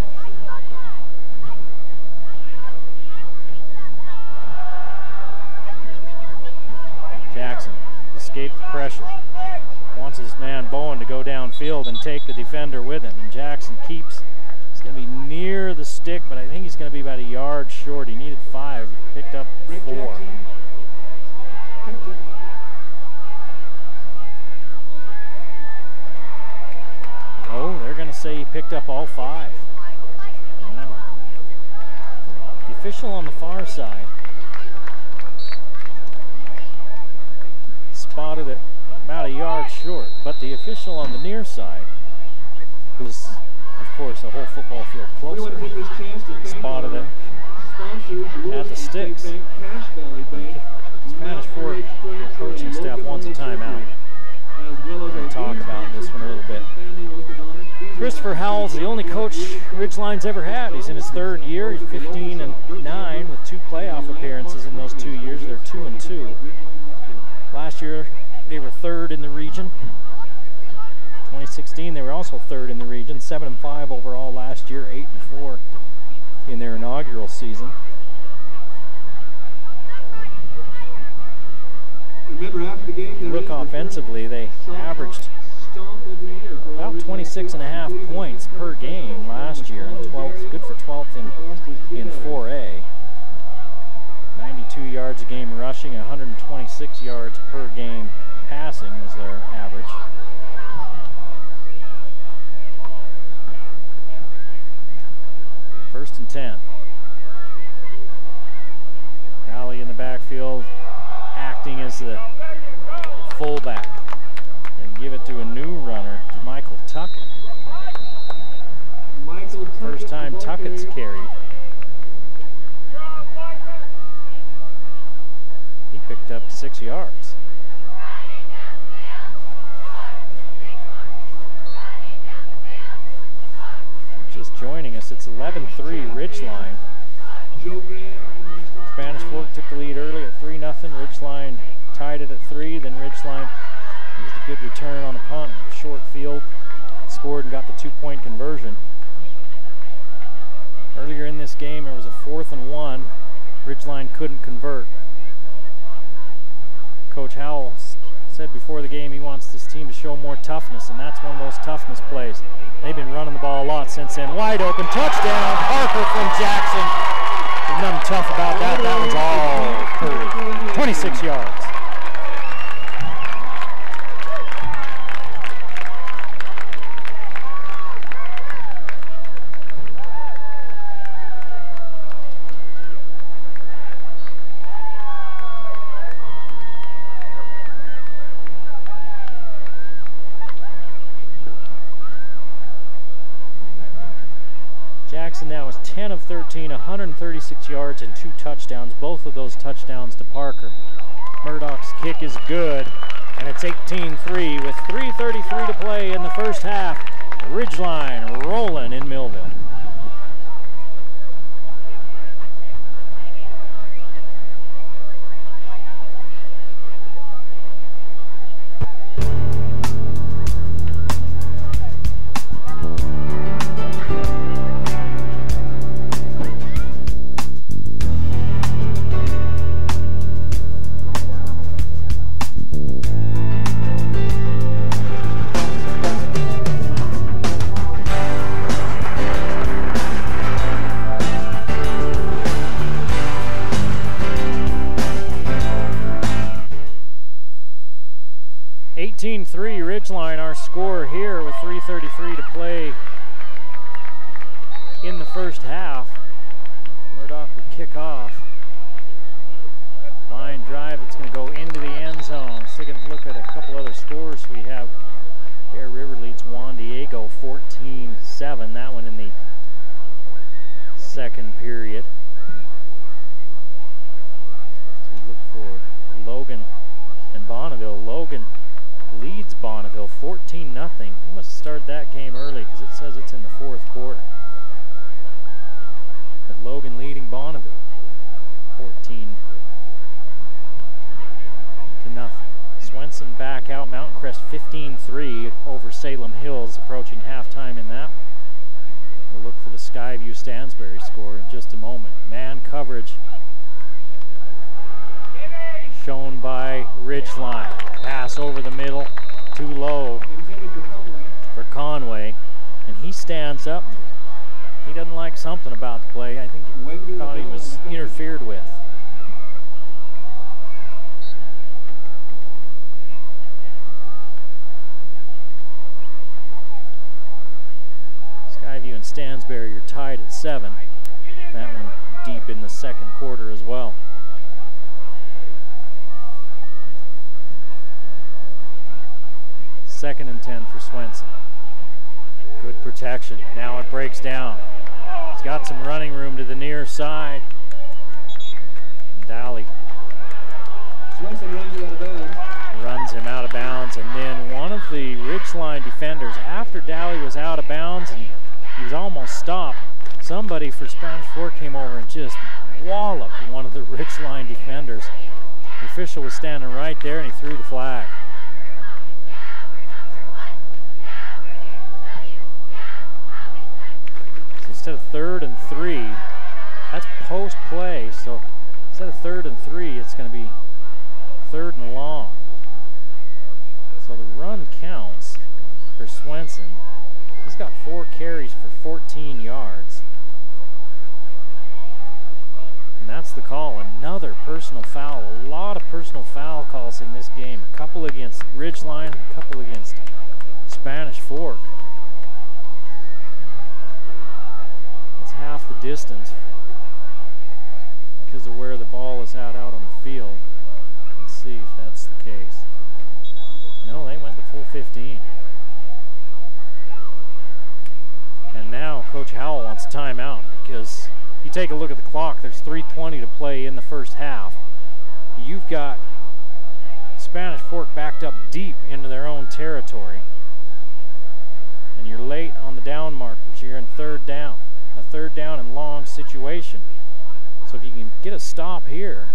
Jackson escapes pressure. Wants his man Bowen to go downfield and take the defender with him. And Jackson keeps. He's going to be near the stick, but I think he's going to be about a yard short. He needed 5. He picked up 4. Oh, they're going to say he picked up all 5. Wow. The official on the far side spotted it about a yard short, but the official on the near side, who's of course a whole football field closer, spotted it at the sticks. Spanish Fork, their coaching staff wants a timeout. We're going to talk about this one a little bit. Christopher Howell's the only coach Ridgeline's ever had. He's in his 3rd year. He's 15-9 with 2 playoff appearances in those 2 years. They're 2-2. Last year, they were 3rd in the region. 2016, they were also 3rd in the region. 7-5 overall last year, 8-4 in their inaugural season. Remember, after the game, look offensively, they averaged about 26.5 points per game last year, and 12th, good for 12th in 4A. 92 yards a game rushing, 126 yards per game passing was their average. First and 10. Dally in the backfield, acting as the fullback. They give it to a new runner, Michael Tuckett. First time Tuckett's carried. He picked up 6 yards. Just joining us, it's 11-3 Ridgeline. Spanish Fork took the lead early at 3-0. Ridgeline tied it at 3. Then Ridgeline used a good return on a punt, short field, scored and got the 2-point conversion. Earlier in this game, there was a 4th and 1. Ridgeline couldn't convert. Coach Howell said before the game he wants this team to show more toughness, and that's one of those toughness plays. They've been running the ball a lot since then. Wide open, touchdown, Parker from Jackson. There's nothing tough about that. That one's all curly. 26 yards. Jackson now is 10 of 13, 136 yards and 2 touchdowns. Both of those touchdowns to Parker. Murdoch's kick is good, and it's 18-3 with 3:33 to play in the first half. Ridgeline rolling in Millville. Ridgeline, our score here with 3:33 to play in the first half. Murdoch will kick off. Line drive, it's going to go into the end zone. Let's take a look at a couple other scores we have. Bear River leads Juan Diego 14-7. That one in the second period. So we look for Logan and Bonneville. Logan leads Bonneville 14-0. They must have started that game early because it says it's in the fourth quarter. But Logan leading Bonneville 14-0. Swenson back out. Mountain Crest 15-3 over Salem Hills, approaching halftime in that. We'll look for the Skyview Stansbury score in just a moment. Man coverage shown by Ridgeline. Pass over the middle, too low for Conway, and he stands up. He doesn't like something about the play. I think he thought he was interfered with. Skyview and Stansbury are tied at 7. That one deep in the second quarter as well. Second and 10 for Swenson. Good protection. Now it breaks down. He's got some running room to the near side. Dally runs him out of bounds, and then one of the Ridgeline defenders, after Dally was out of bounds and he was almost stopped, somebody for Spanish Fork came over and just walloped one of the Ridgeline defenders. The official was standing right there and he threw the flag. Instead of 3rd and 3, that's post play, so instead of 3rd and 3, it's going to be 3rd and long. So the run counts for Swenson. He's got 4 carries for 14 yards. And that's gets the call. Another personal foul. A lot of personal foul calls in this game. A couple against Ridgeline, a couple against Spanish Fork. It's half the distance because of where the ball is out on the field. Let's see if that's the case. No, they went the full 15. And now Coach Howell wants a timeout because you take a look at the clock, there's 3:20 to play in the first half. You've got Spanish Fork backed up deep into their own territory. And you're late on the down markers. You're in third down. A third down and long situation. So if you can get a stop here,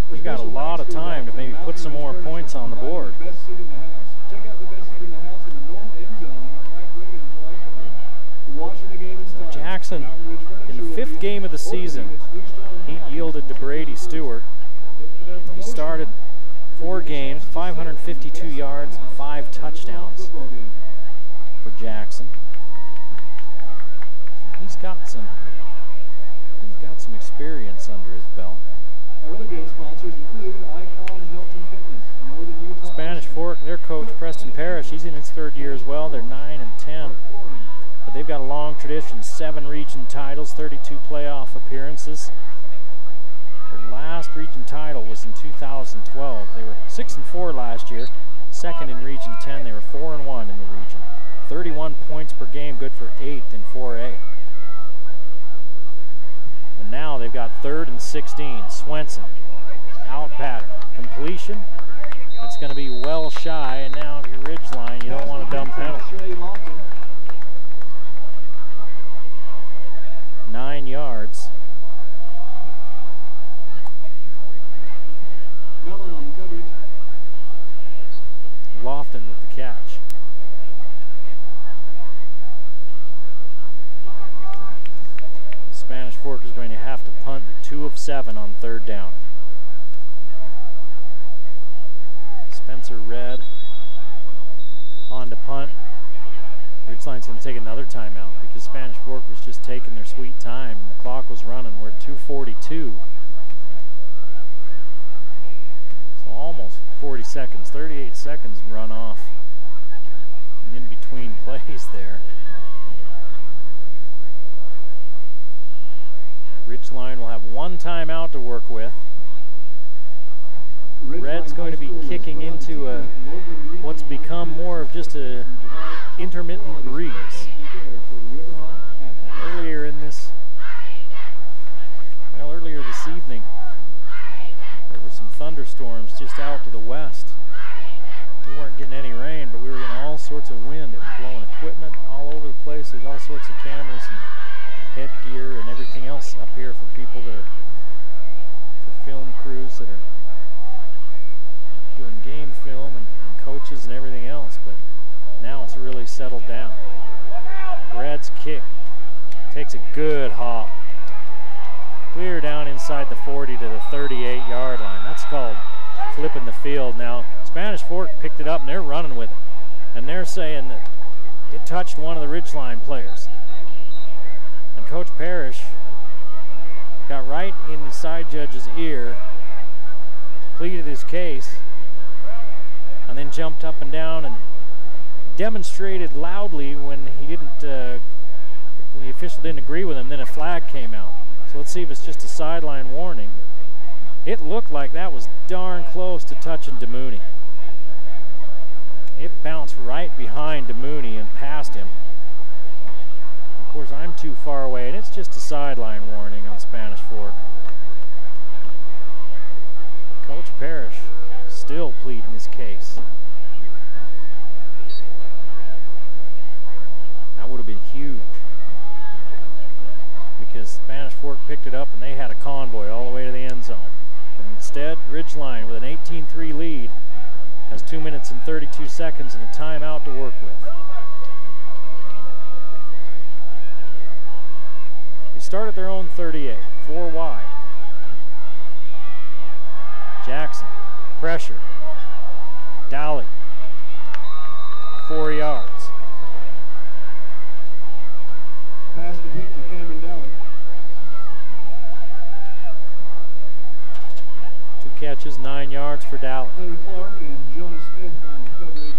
you've got a lot of time to maybe put some more points on the board. Jackson, in the 5th game of the season, he yielded to Brady Stewart. He started 4 games, 552 yards, and 5 touchdowns for Jackson. He's got some experience under his belt. Our other big sponsors include Icon Health and Fitness, Northern Utah. Spanish Fork, their coach Preston Parrish, he's in his 3rd year as well. They're 9-10, but they've got a long tradition: 7 region titles, 32 playoff appearances. Their last region title was in 2012. They were 6-4 last year, 2nd in Region 10. They were 4-1 in the region. 31 points per game, good for 8th in 4A. But now they've got 3rd and 16. Swenson, out pattern, completion. It's going to be well shy, and now if you're Ridgeline, you don't want a dumb penalty. 9 yards. Mellon on the coverage. Lofton with the catch. Spanish Fork is going to have to punt. 2 of 7 on 3rd down. Spencer Red on to punt. Ridgeline's going to take another timeout because Spanish Fork was just taking their sweet time and the clock was running. We're at 2:42. So almost 40 seconds, 38 seconds run off in between plays there. Ridgeline will have 1 timeout to work with. Red's going to be kicking into what's become more of just a intermittent breeze. Earlier this evening, there were some thunderstorms just out to the west. We weren't getting any rain, but we were getting all sorts of wind. It was blowing equipment all over the place. There's all sorts of cameras and headgear and everything else up here for people that are, for film crews that are doing game film and coaches and everything else, but now it's really settled down. Red's kick takes a good hop. Clear down inside the 40 to the 38-yard line. That's called flipping the field. Now, Spanish Fork picked it up and they're running with it. And they're saying that it touched one of the Ridgeline players. And Coach Parrish got right in the side judge's ear, pleaded his case, and then jumped up and down and demonstrated loudly when he didn't, when the official didn't agree with him. Then a flag came out. So let's see if it's just a sideline warning. It looked like that was darn close to touching DeMooney. It bounced right behind DeMooney and past him. Of course, I'm too far away, and it's just a sideline warning on Spanish Fork. Coach Parrish still pleading his case. That would have been huge because Spanish Fork picked it up and they had a convoy all the way to the end zone. But instead, Ridgeline with an 18-3 lead has 2 minutes and 32 seconds and a timeout to work with. They start at their own 38, 4 wide. Jackson, pressure. Dowley, 4 yards. Pass complete to Cameron Dowley. catches, 9 yards for Dally. Leonard Clark and Jonas Smith on the coverage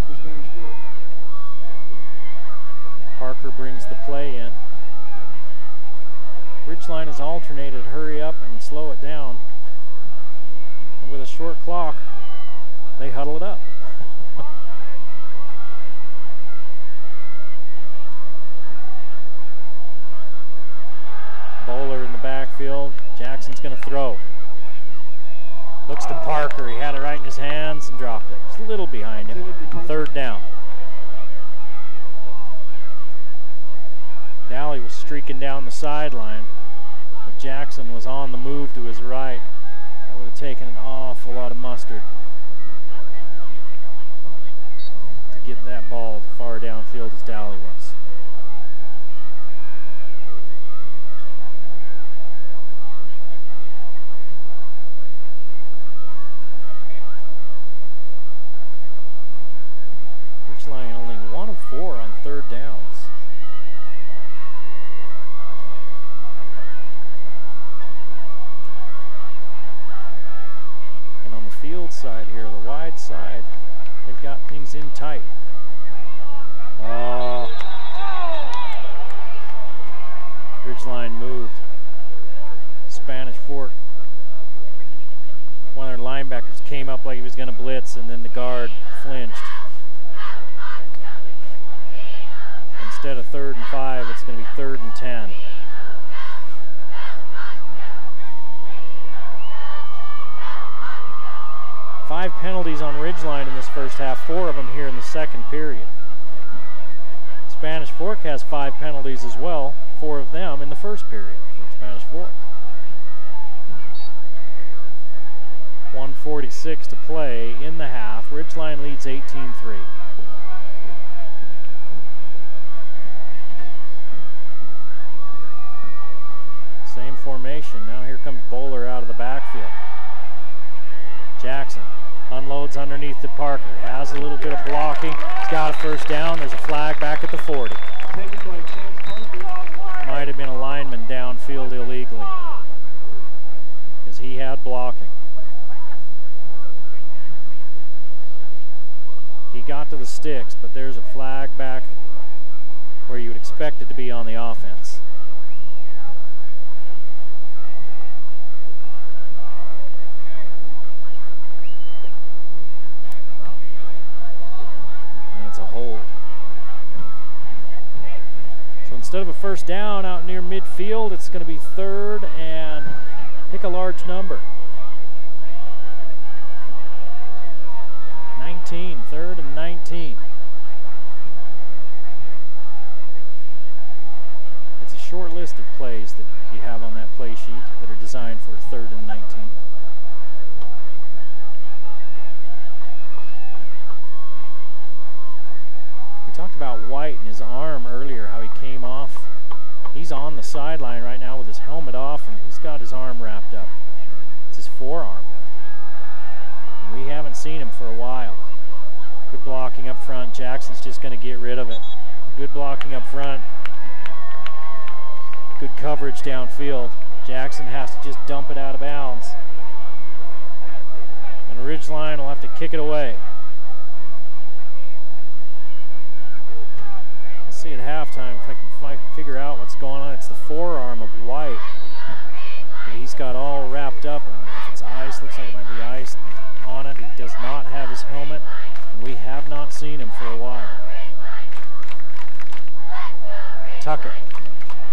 for Spanish Fork. Parker brings the play in. Ridgeline has alternated hurry up and slow it down. And with a short clock, they huddle it up. Bowler in the backfield. Jackson's going to throw. Looks to Parker. He had it right in his hands and dropped it. Just a little behind him. 3rd down. Dally was streaking down the sideline, but Jackson was on the move to his right. That would have taken an awful lot of mustard to get that ball as far downfield as Dally was. Ridgeline only 1 of 4 on 3rd downs. And on the field side here, the wide side, they've got things in tight. Ridgeline moved. Spanish Fork. One of their linebackers came up like he was going to blitz, and then the guard flinched. Instead of 3rd and 5, it's going to be 3rd and 10. Five penalties on Ridgeline in this first half, 4 of them here in the second period. Spanish Fork has 5 penalties as well, 4 of them in the first period for Spanish Fork. 1:46 to play in the half. Ridgeline leads 18-3. Same formation. Now here comes Bowler out of the backfield. Jackson unloads underneath to Parker. Has a little bit of blocking. He's got a first down. There's a flag back at the 40. Might have been a lineman downfield illegally because he had blocking. He got to the sticks, but there's a flag back where you would expect it to be on the offense. It's a hold. So instead of a first down out near midfield, it's going to be 3rd and pick a large number. 19, 3rd and 19. It's a short list of plays that you have on that play sheet that are designed for 3rd and 19. Talked about White and his arm earlier, how he came off. He's on the sideline right now with his helmet off, and he's got his arm wrapped up. It's his forearm. And we haven't seen him for a while. Good blocking up front. Jackson's just going to get rid of it. Good blocking up front. Good coverage downfield. Jackson has to just dump it out of bounds. And Ridgeline will have to kick it away. See at halftime if I can figure out what's going on. It's the forearm of White. He's got all wrapped up. I don't know if it's ice. Looks like it might be ice on it. He does not have his helmet, and we have not seen him for a while. Tucker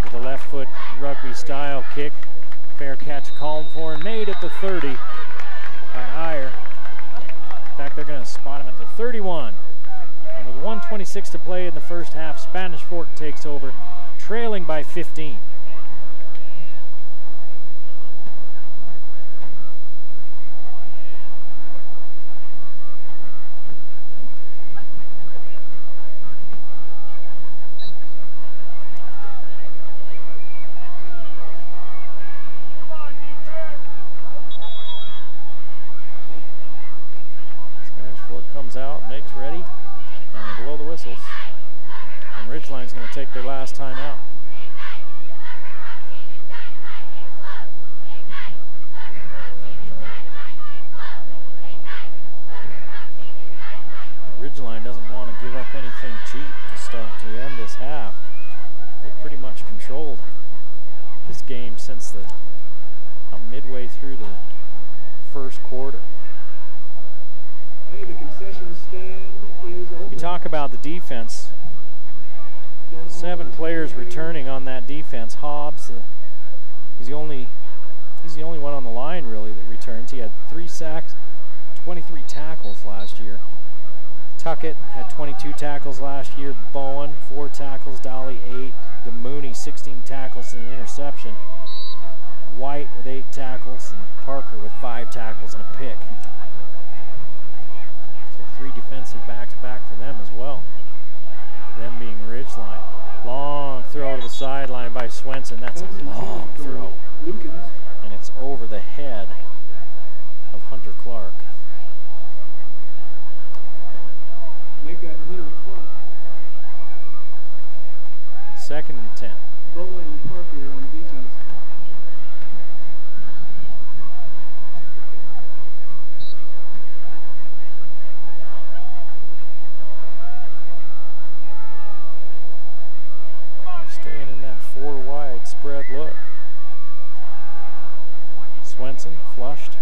with a left foot rugby style kick. Fair catch called for and made at the 30 by Iyer. In fact, they're going to spot him at the 31. And with 1:26 to play in the first half, Spanish Fork takes over, trailing by 15. Spanish Fork comes out, makes ready. And blow the whistles, and Ridgeline's going to take their last time out. Ridgeline doesn't want to give up anything cheap to end this half. They pretty much controlled this game since midway through the first quarter. Hey, the concession stand is open. You talk about the defense. 7 players returning on that defense. Hobbs, he's the only one on the line really that returns. He had 3 sacks, 23 tackles last year. Tuckett had 22 tackles last year. Bowen, 4 tackles. Dolly, 8. DeMooney, 16 tackles and an interception. White with 8 tackles, and Parker with 5 tackles and a pick. So 3 defensive backs back for them as well. Them being Ridgeline. Long throw to the sideline by Swenson. That's a long throw. And it's over the head of Hunter Clark. Make that Hunter Clark. 2nd and 10. Bowen and Parker on defense. Staying in that 4 wide spread look. Swenson flushed.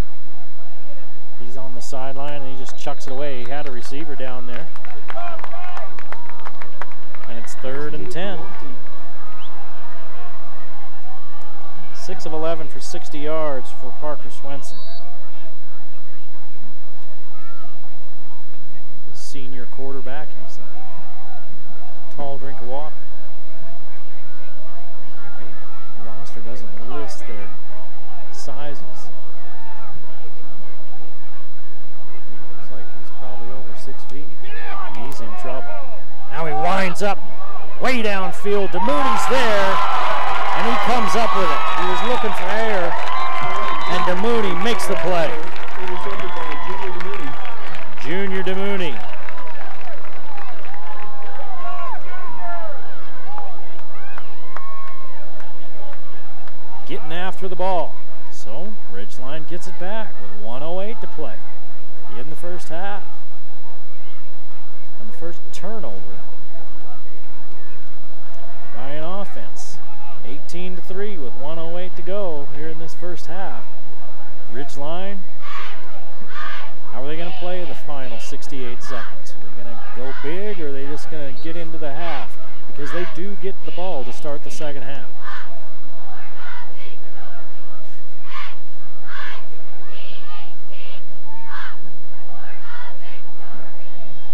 He's on the sideline and he just chucks it away. He had a receiver down there. And it's 3rd and 10. 6 of 11 for 60 yards for Parker Swenson. The senior quarterback, he's a tall drink of water. The roster doesn't list their sizes. He looks like he's probably over 6 feet. He's in trouble. Now he winds up way downfield. DeMooney's there, and he comes up with it. He was looking for air, and DeMooney makes the play. Junior DeMooney. Getting after the ball. So Ridgeline gets it back with 1:08 to play in the first half. And the first turnover by an offense. 18-3 with 1:08 to go here in this first half. Ridgeline, how are they going to play the final 68 seconds? Are they going to go big, or are they just going to get into the half? Because they do get the ball to start the second half.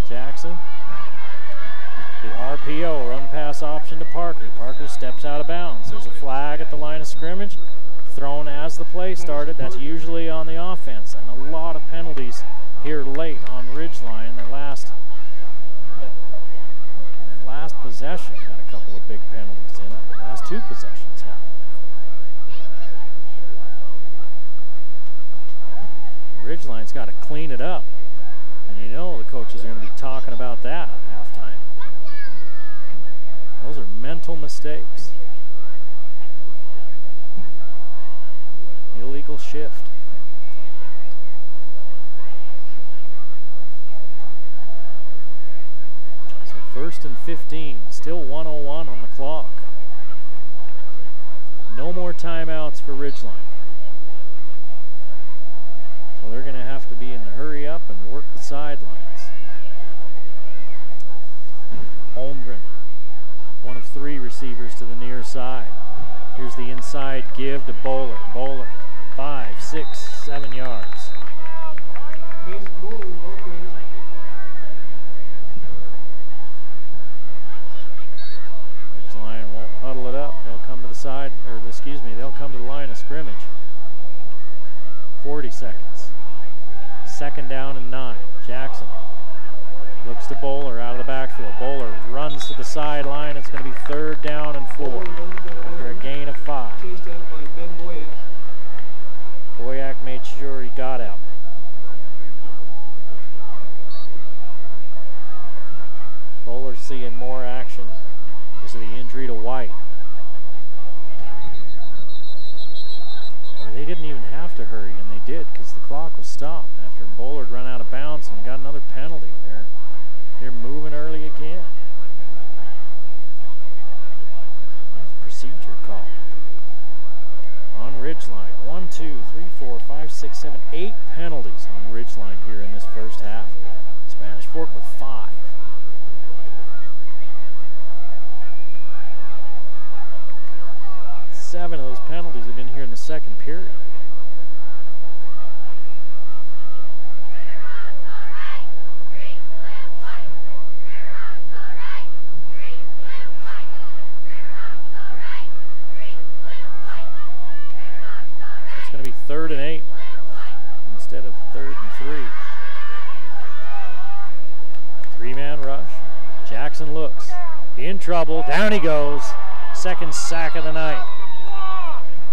Jackson, the RPO, run pass option to Parker. Parker steps out of bounds. There's a flag at the line of scrimmage, thrown as the play started. That's usually on the offense, and a lot of penalties here late on Ridgeline. Their last possession had a couple of big penalties in it. The last 2 possessions have. Ridgeline's got to clean it up. And you know the coaches are going to be talking about that at halftime. Those are mental mistakes. Illegal shift. So 1st and 15, still 1:01 on the clock. No more timeouts for Ridgeline. So they're going to have to be in the hurry up and work the sidelines. Holmgren, one of 3 receivers to the near side. Here's the inside give to Bowler. Bowler, 5, 6, 7 yards. Ridgeline won't huddle it up. They'll come to the side, or excuse me, they'll come to the line of scrimmage. 40 seconds. 2nd down and 9. Jackson looks to Bowler out of the backfield. Bowler runs to the sideline. It's going to be 3rd down and 4 after a gain of 5. Boyack made sure he got out. Bowler seeing more action because of the injury to White. They didn't even have to hurry, and they did because the clock was stopped after Bowler run out of bounds and got another penalty there. They're moving early again. There's a procedure call on Ridgeline. 1, 2, 3, 4, 5, 6, 7, 8 penalties on Ridgeline here in this first half. Spanish Fork with 5. Seven of those penalties have been here in the second period. It's going to be 3rd and 8 instead of 3rd and 3. 3-man rush. Jackson looks in trouble. Down he goes. Second sack of the night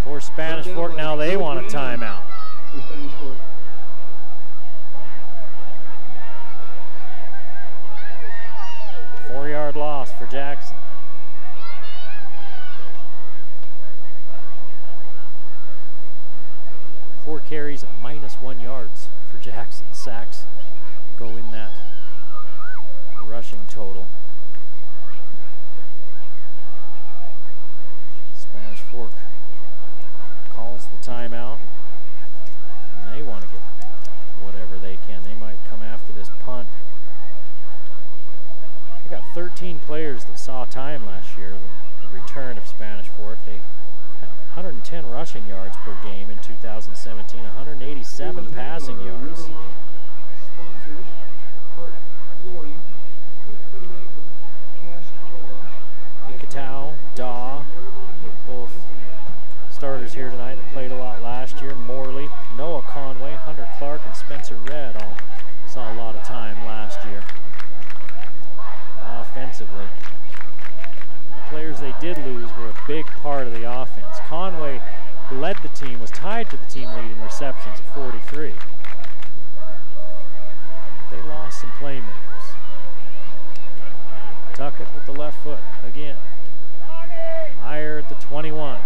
for Spanish Fork. Now they want a timeout. For Spanish Fork. Four-yard loss for Jackson. Four carries, -1 yards for Jackson. Sacks go in that rushing total. Spanish Fork calls the timeout. And they want to get whatever they can. They might come after this punt. They got 13 players that saw time last year, the return of Spanish Fork. They had 110 rushing yards per game in 2017, 187 passing yards. Sponsors, Hart Flooring, Cook Food Apron, Cash Car Wash, Ikatau, Daw, both starters here tonight that played a lot last year. Morley, Noah Conway, Hunter Clark, and Spencer Red all saw a lot of time last year. Offensively, the players they did lose were a big part of the offense. Conway led the team, was tied for the team lead in receptions at 43. They lost some playmakers. Tuckett with the left foot again. Meyer at the 21.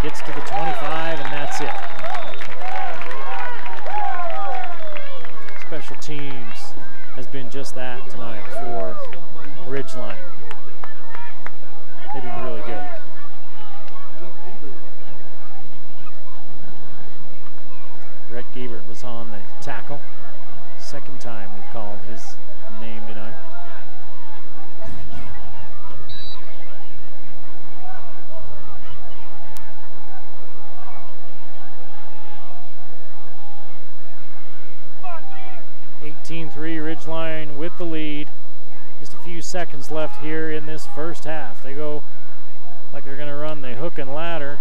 Gets to the 25, and that's it. Special teams has been just that tonight for Ridgeline. They've been really good. Brett Giebert was on the tackle. Second time we've called his name tonight. Ridgeline with the lead. Just a few seconds left here in this first half. They go like they're going to run the hook and ladder.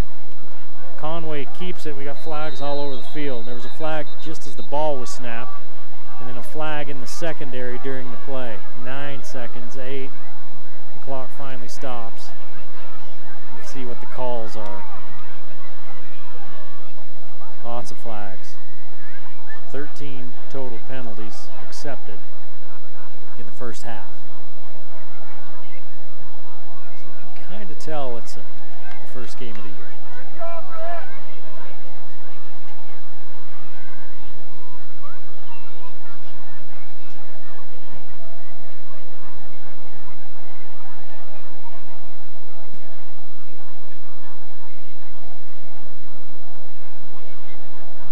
Conway keeps it. We got flags all over the field. There was a flag just as the ball was snapped, and then a flag in the secondary during the play. 9 seconds, 8. The clock finally stops. Let's see what the calls are. Lots of flags. 13 total penalties accepted in the first half. So you can kind of tell it's the first game of the year.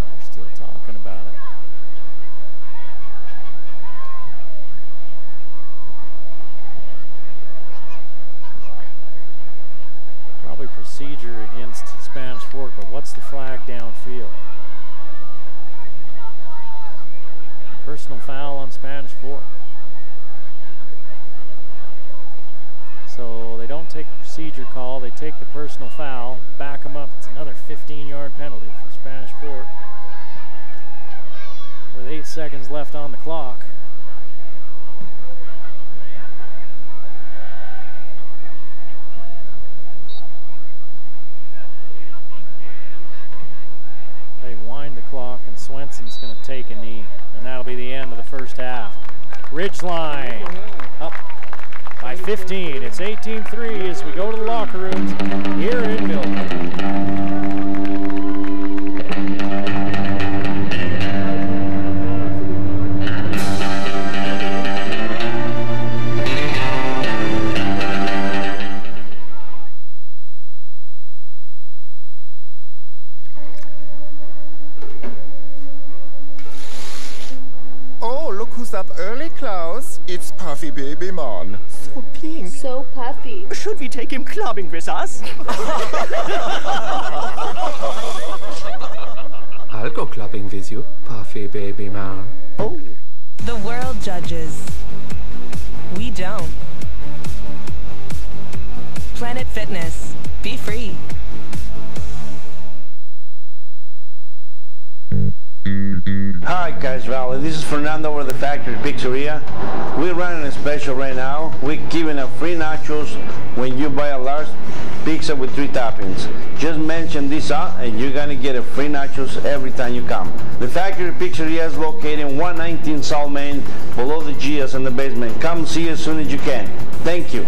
They're still talking about it. Probably procedure against Spanish Fork, but what's the flag downfield? Personal foul on Spanish Fork. So they don't take the procedure call, they take the personal foul, back them up. It's another 15-yard penalty for Spanish Fork. With 8 seconds left on the clock. They wind the clock, and Swenson's going to take a knee, and that'll be the end of the first half. Ridgeline up by 15. It's 18-3 as we go to the locker rooms here in Millville. should we take him clubbing with us? I'll go clubbing with you, Puffy Baby Man. Oh. The world judges. We don't. Planet Fitness. Be free. Hi guys, Rally. This is Fernando over the Factory Pizzeria. We're running a special right now. We're giving out free nachos when you buy a large pizza with 3 toppings. Just mention this out and you're gonna get a free nachos every time you come. The Factory Pizzeria is located in 119 South Main, below the Gia's in the basement. Come see as soon as you can. Thank you.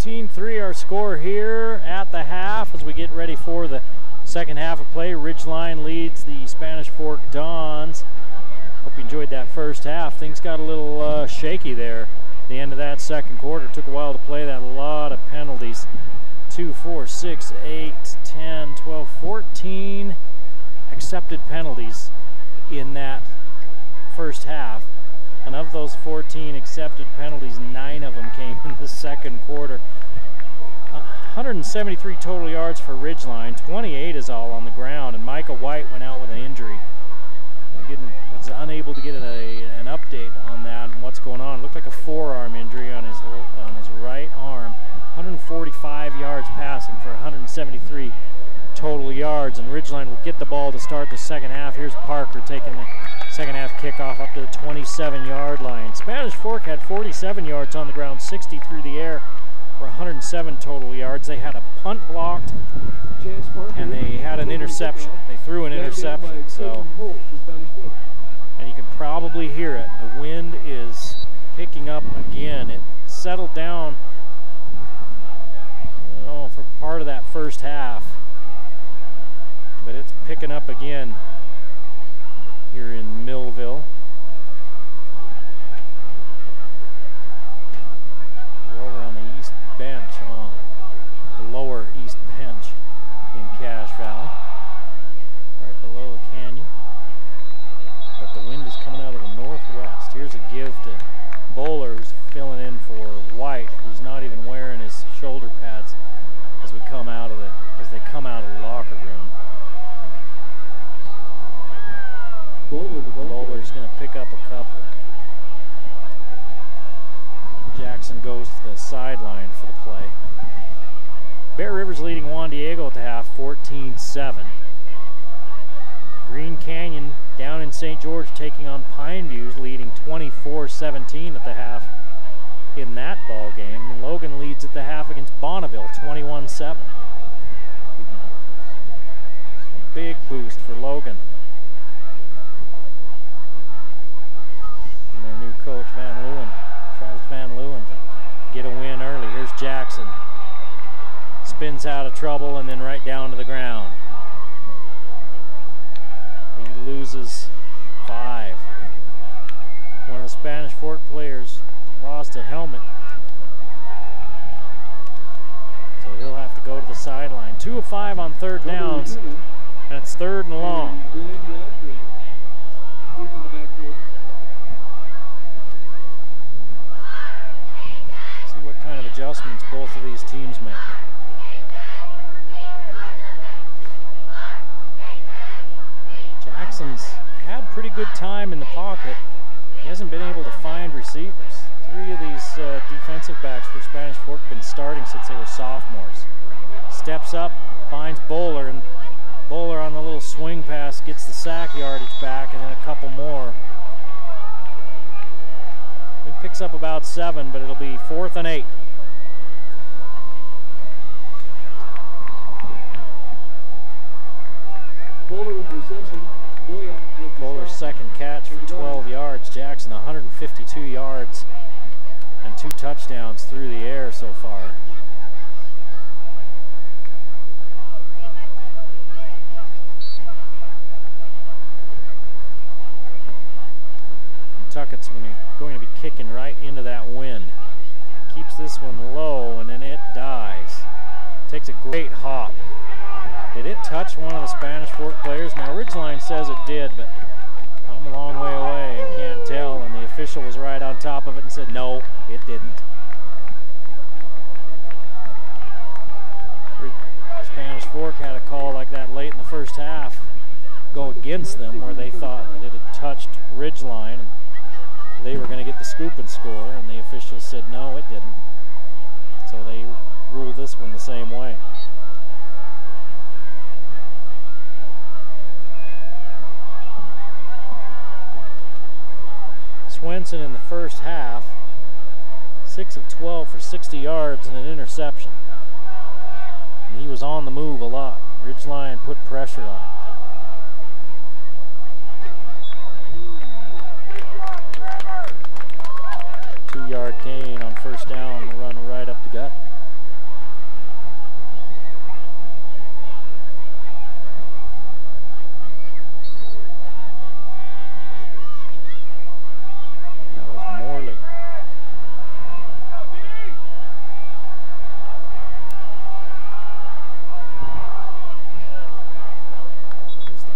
14-3 our score here at the half as we get ready for the second half of play. Ridgeline leads the Spanish Fork Dons. Hope you enjoyed that first half. Things got a little shaky there at the end of that second quarter. Took a while to play that. A lot of penalties. 2, 4, 6, 8, 10, 12, 14 accepted penalties in that first half. And of those 14 accepted penalties, 9 of them came in the second quarter. 173 total yards for Ridgeline. 28 is all on the ground, and Micah White went out with an injury. Was unable to get an update on that and what's going on. It looked like a forearm injury on his right arm. 145 yards passing for 173 total yards, and Ridgeline will get the ball to start the second half. Here's Parker taking the second half kickoff up to the 27-yard line. Spanish Fork had 47 yards on the ground, 60 through the air for 107 total yards. They had a punt blocked and they had an interception. They threw an interception, so, and you can probably hear it. The wind is picking up again. It settled down for part of that first half, but it's picking up again here in Millville. We're over on the east bench, on the lower east bench in Cache Valley, right below the canyon. But the wind is coming out of the northwest. Here's a give to Bowler, who's filling in for White, who's not even wearing his shoulder pads as they come out of the locker room. Bowler's going to pick up a couple. Jackson goes to the sideline for the play. Bear River's leading Juan Diego at the half, 14-7. Green Canyon down in St. George taking on Pine View's, leading 24-17 at the half in that ball game. Logan leads at the half against Bonneville, 21-7. A big boost for Logan. And their new coach, Travis Van Leeuwen, to get a win early. Here's Jackson. Spins out of trouble and then right down to the ground. He loses 5. One of the Spanish Fork players lost a helmet, so he'll have to go to the sideline. 2 of 5 on third downs, and it's 3rd and long. See what kind of adjustments both of these teams make. Jackson's had pretty good time in the pocket. He hasn't been able to find receivers. 3 of these defensive backs for Spanish Fork have been starting since they were sophomores. Steps up, finds Bowler, and Bowler on the little swing pass gets the sack yardage back and then a couple more. He picks up about 7, but it'll be 4th and 8. Bowler with reception. Bowler's second catch for 12 yards. Jackson 152 yards and 2 touchdowns through the air so far. Tuckett's going to be kicking right into that wind. Keeps this one low and then it dies. Takes a great hop. Did it touch one of the Spanish Fork players? Now Ridgeline says it did, but I'm a long way away and can't tell, and the official was right on top of it and said no, it didn't. Spanish Fork had a call like that late in the first half go against them, where they thought that it had touched Ridgeline and they were going to get the scoop and score, and the official said no, it didn't. So they ruled this one the same way. Swenson in the first half, 6 of 12 for 60 yards and an interception. And he was on the move a lot. Ridgeline put pressure on him. 2-yard gain on first down, run right up the gut.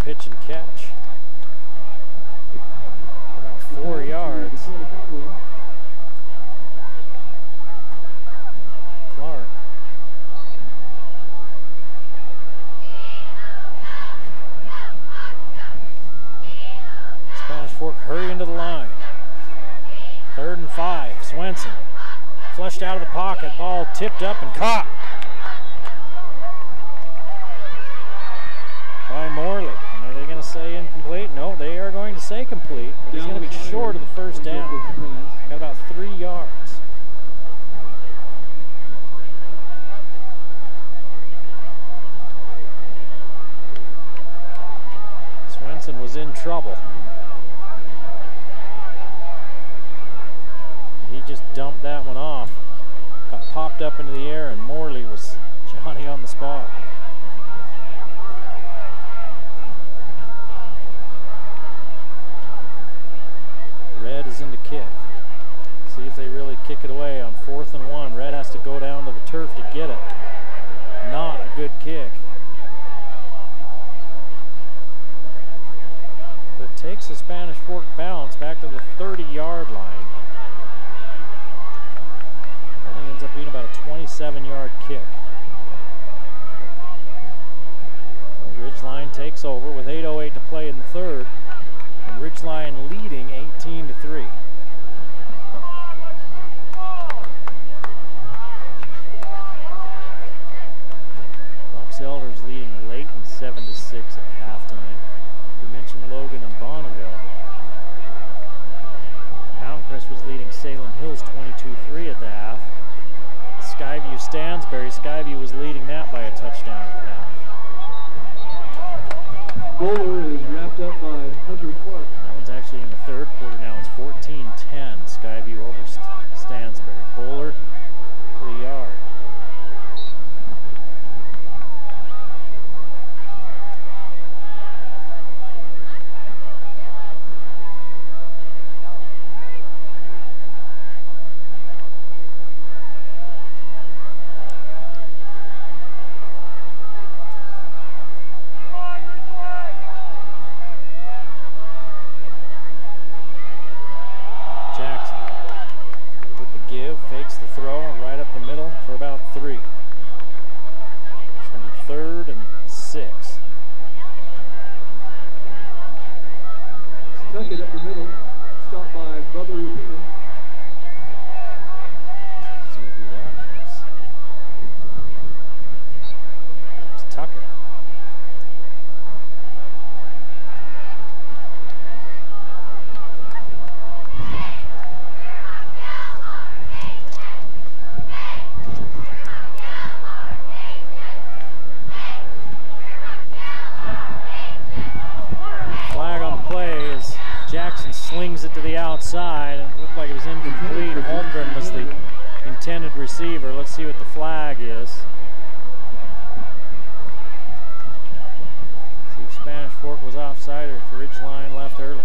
pitch and catch. About 4 yards. Clark. Spanish Fork hurry into the line. 3rd and 5. Swenson flushed out of the pocket. Ball tipped up and caught by Morley. Are they going to say incomplete? No, they are going to say complete. But he's going to be short of the first down. Got about 3 yards. Swenson was in trouble. He just dumped that one off. Got popped up into the air, and Morley was Johnny on the spot. Red is in to kick. See if they really kick it away on 4th and 1. Red has to go down to the turf to get it. Not a good kick. But it takes a Spanish Fork bounce back to the 30-yard line. I think it ends up being about a 27-yard kick. So Ridgeline takes over with 8:08 to play in the 3rd. And Ridgeline leading 18-3. Fox Elders leading Layton 7-6 at halftime. We mentioned Logan and Bonneville. Mountain Crest was leading Salem Hills 22-3 at the half. Skyview Stansbury. Skyview was leading that by a touchdown at the half. Bowler is wrapped up by Hunter Clark. That one's actually in the 3rd quarter now. It's 14-10. Skyview over Stansbury. Bowler for the yard. Fakes the throw right up the middle for about 3. It's going to be 3rd and 6. Tuck it up the middle. Stopped by Bubba Rupina. See who that was. It was Tucker. Jackson slings it to the outside, and it looked like it was incomplete. Holmgren was the intended receiver. Let's see what the flag is. See if Spanish Fork was offside or if Ridgeline left early.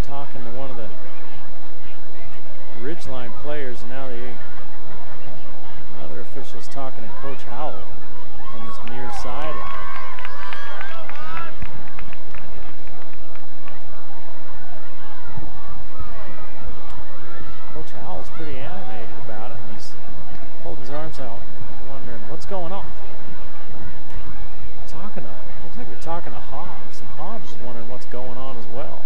Talking to one of the Ridgeline players, and now the other officials talking to Coach Howell on this near sideline. Coach Howell's pretty animated about it, and he's holding his arms out and wondering what's going on. Looks like they're talking to Hobbs, and Hobbs is wondering what's going on as well.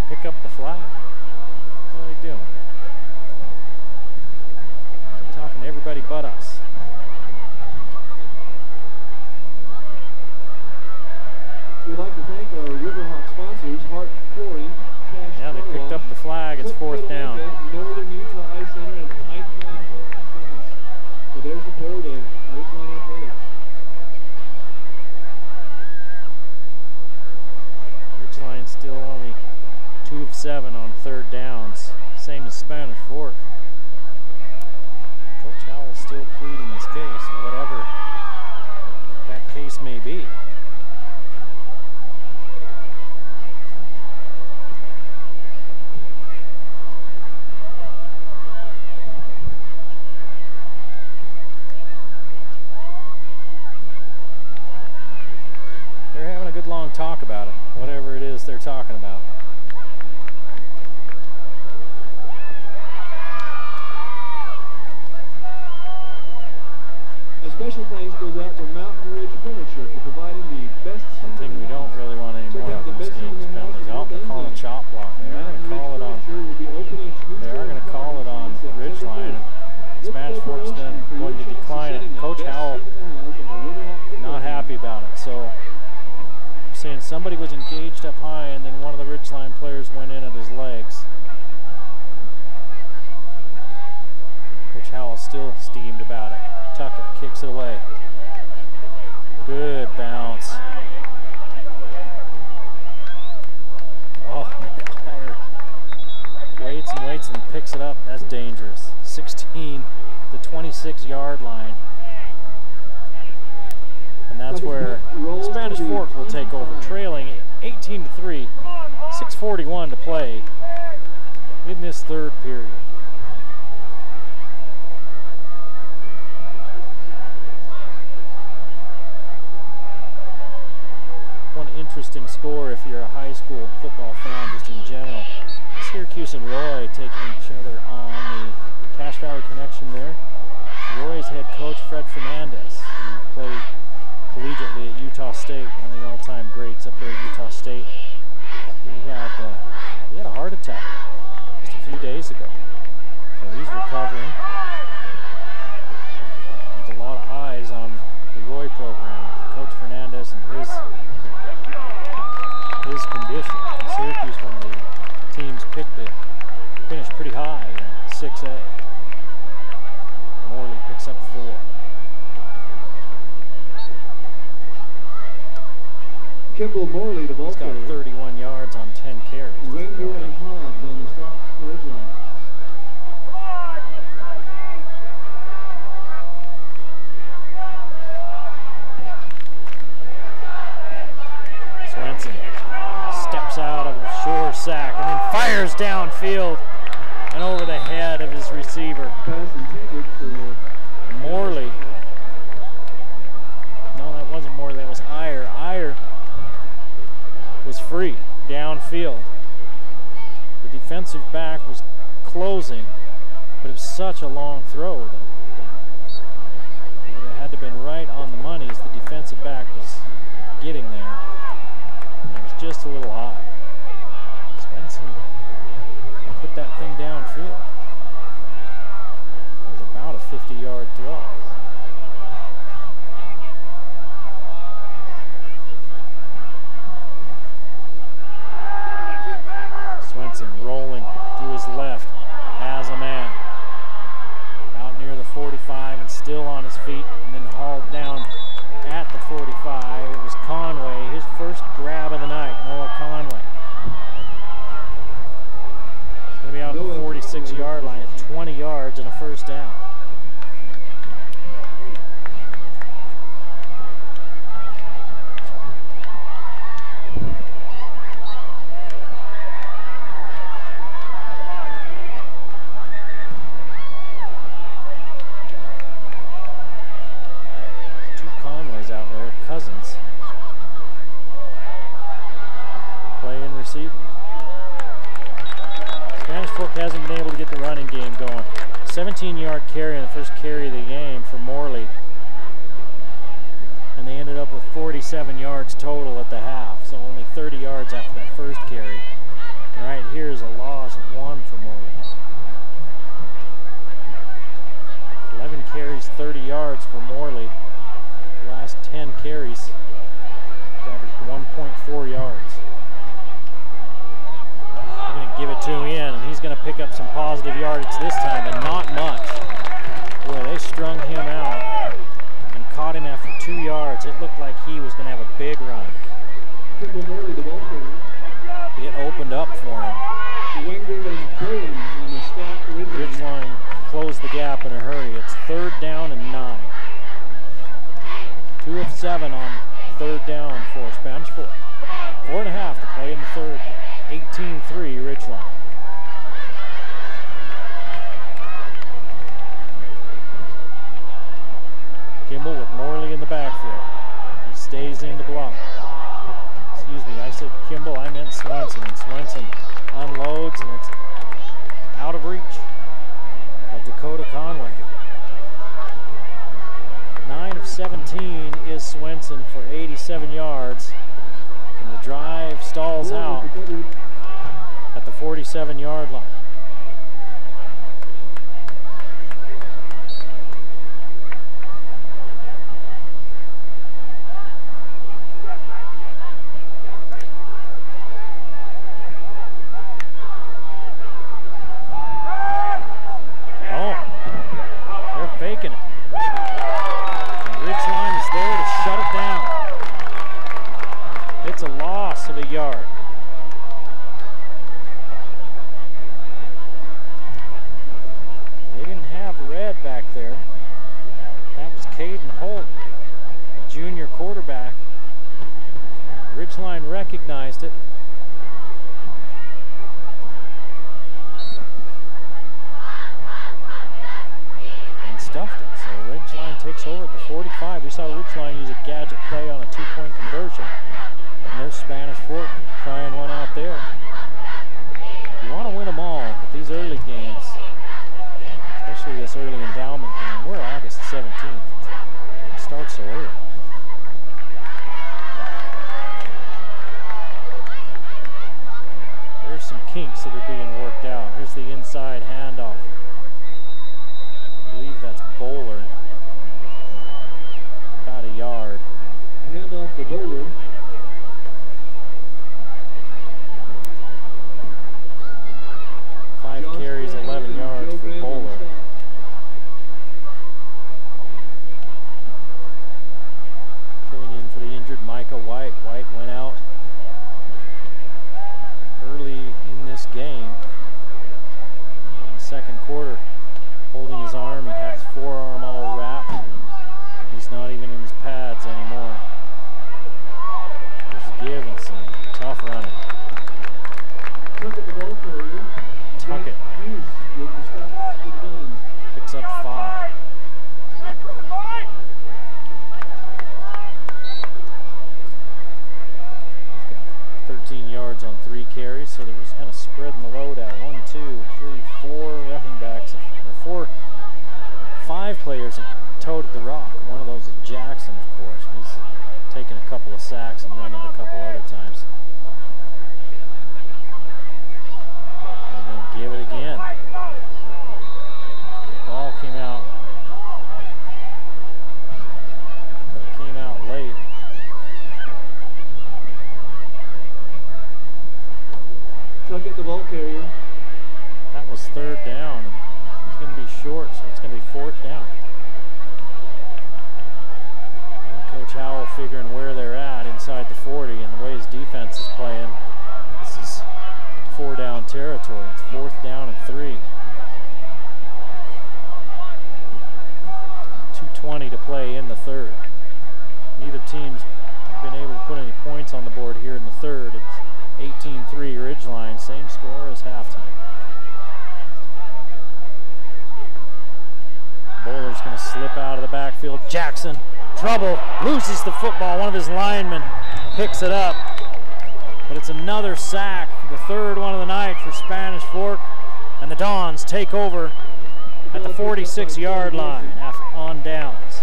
Pick up the flag. What are they doing? They're talking to everybody but us. We'd like to thank our Riverhawk sponsors, Hart Flooring, Cash. Yeah, they picked up the flag. It's 4th down. Northern Utah Ice Center and Icon Health and Fitness. So there's the report of Ridgeline Athletics. Ridgeline still only 2 of 7 on 3rd downs, same as Spanish Fork. Coach Howell's still pleading his case. Whatever case may be. They're having a good long talk about it, whatever it is they're talking about. A special thanks goes out to Mountain Ridge Furniture for providing the best. One thing we don't really want any more of these games penalties. Oh, they're calling a chop block. They are going to call it on. They are going to call it on Ridgeline. Spanish Fork's then going to decline it. Coach Howell not happy about it. So saying somebody was engaged up high, and then one of the Ridgeline players went in at his legs. Coach Howell still steamed about it. Tuckett kicks it away. Good bounce. Oh, Meyer waits and waits and picks it up. That's dangerous. 16, the 26-yard line. And that's where Spanish Fork will take over, trailing 18-3, 6:41 to play in this third period. One interesting score if you're a high school football fan just in general. Syracuse and Roy taking each other on the Cache Valley connection there. Roy's head coach Fred Fernandez, who played collegiately at Utah State, one of the all-time greats up there at Utah State. He had a heart attack just a few days ago, so he's recovering. There's a lot of eyes on the Roy program, Coach Fernandez and his condition. Syracuse, one of the teams picked to finish pretty high in 6A. Morley picks up 4. Kimball Morley, the ball He's got player. 31 yards on 10 carries. Wenger and Hobbs on the stop Ridgeline. Swenson steps out of a sure sack and then fires downfield and over the head of his receiver. Pass intended for Morley. No, that wasn't Morley, that was Iyer. Iyer was free downfield. The defensive back was closing, but it was such a long throw that it had to have been right on the money as the defensive back was getting there. It was just a little high. Swenson put that thing downfield. It was about a 50-yard throw. Swenson rolling to his left, has a man out near the 45 and still on his feet, and then hauled down at the 45. It was Conway, his first grab of the night, Noah Conway. He's going to be out at the 46-yard line at 20 yards and a first down. Out there, Cousins playing receiver. Spanish Fork hasn't been able to get the running game going. 17-yard carry in the first carry of the game for Morley, and they ended up with 47 yards total at the half, so only 30 yards after that first carry. And right here is a loss of 1 for Morley. 11 carries, 30 yards for Morley. Last 10 carries, averaged 1.4 yards. They're going to give it to him in, and he's going to pick up some positive yardage this time, but not much. Boy, they strung him out and caught him after 2 yards. It looked like he was going to have a big run. It opened up for him. Wenger and Cohen on the stop. Ridgeline closed the gap in a hurry. It's 3rd down and 9. 2 of 7 on 3rd down for Spanish Fork. 4.5 to play in the third. 18-3 Ridgeline. Kimball with Morley in the backfield. He stays in to block. Excuse me, I said Kimball, I meant Swenson, and Swenson unloads, and it's out of reach of Dakota Conway. 9 of 17 is Swenson for 87 yards, and the drive stalls out at the 47-yard line. Faking it. And Ridgeline is there to shut it down. It's a loss of a yard. They didn't have red back there. That was Caden Holt, a junior quarterback. Ridgeline recognized it. Stuffed it. So Ridgeline takes over at the 45. We saw Ridgeline use a gadget play on a 2-point conversion. And there's Spanish Fork trying one out there. You want to win them all, but these early games, especially this early endowment game, we're August 17th. It starts so early. There's some kinks that are being worked out. Here's the inside handoff. I believe that's Bowler. About a yard. Hand off to Bowler. Five carries, 11 yards for Bowler. Filling in for the injured Micah White. White went out early in this game. In the second quarter, holding his arm. He had his forearm all wrapped. He's not even in his pads anymore. There's give and some tough running. Tuckett picks up 5. He's got 13 yards on 3 carries, so they're just kind of spreading the load out. 1, 2, 3, 4 running backs. 5 players have toted the rock. One of those is Jackson, of course. He's taken a couple of sacks and run it a couple other times. They're going to give it again. Ball came out, but it came out late. Tuckett, the ball carrier. That was 3rd down. It's going to be short, so it's going to be 4th down. And Coach Howell figuring where they're at inside the 40 and the way his defense is playing. This is 4-down territory. It's 4th down and 3. 2:20 to play in the third. Neither team's been able to put any points on the board here in the third. It's 18-3 Ridgeline, same score as halftime. Bowler's going to slip out of the backfield. Jackson, trouble, loses the football. One of his linemen picks it up. But it's another sack, the 3rd one of the night for Spanish Fork. And the Dons take over at the 46-yard line on downs.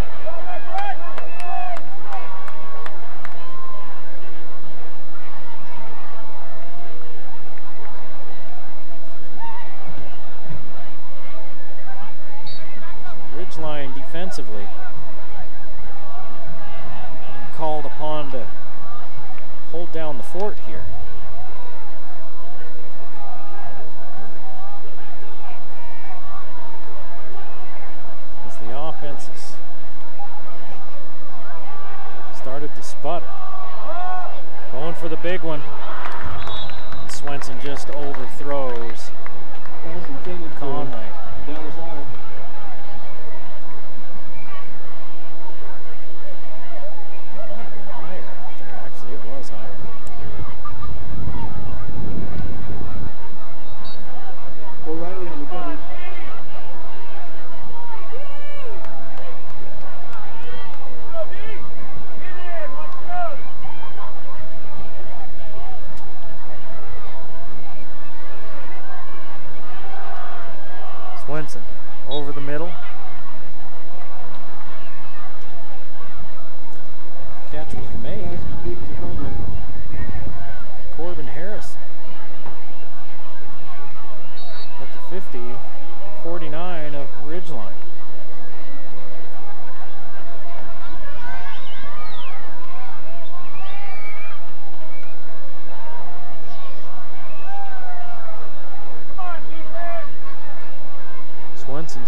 Ridgeline defensively and called upon to hold down the fort here. As the offense has started to sputter. Going for the big one. And Swenson just overthrows Conway. Dallas out.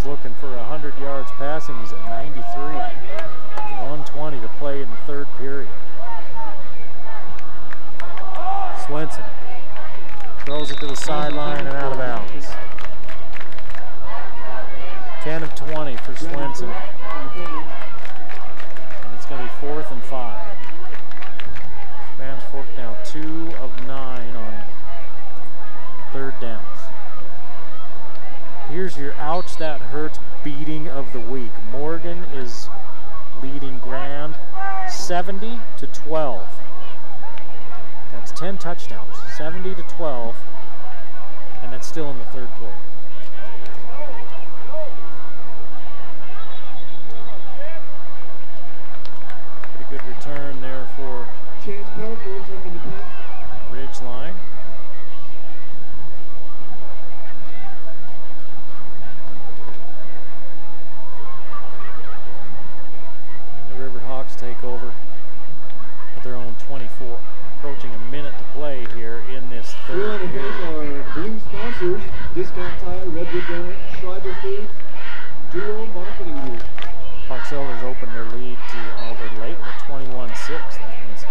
He's looking for 100 yards passing. He's at 93. 1:20 to play in the third period. Swenson throws it to the sideline and out of bounds. 10 of 20 for Swenson. And it's going to be 4th and 5. Spanish Fork now 2 of 9 on third downs. Here's your ouch that hurts beating of the week. Morgan is leading Grand 70-12. That's 10 touchdowns, 70-12, and that's still in the third quarter. Pretty good return there for Ridgeline. Take over with their own 24. Approaching a minute to play here in this third period. Our Blue sponsors, Discount Tire, Redwood Donut, Schreiber Foods, Duo Marketing Group. Park Silver's opened their lead to Albert Layton at 21-6. That means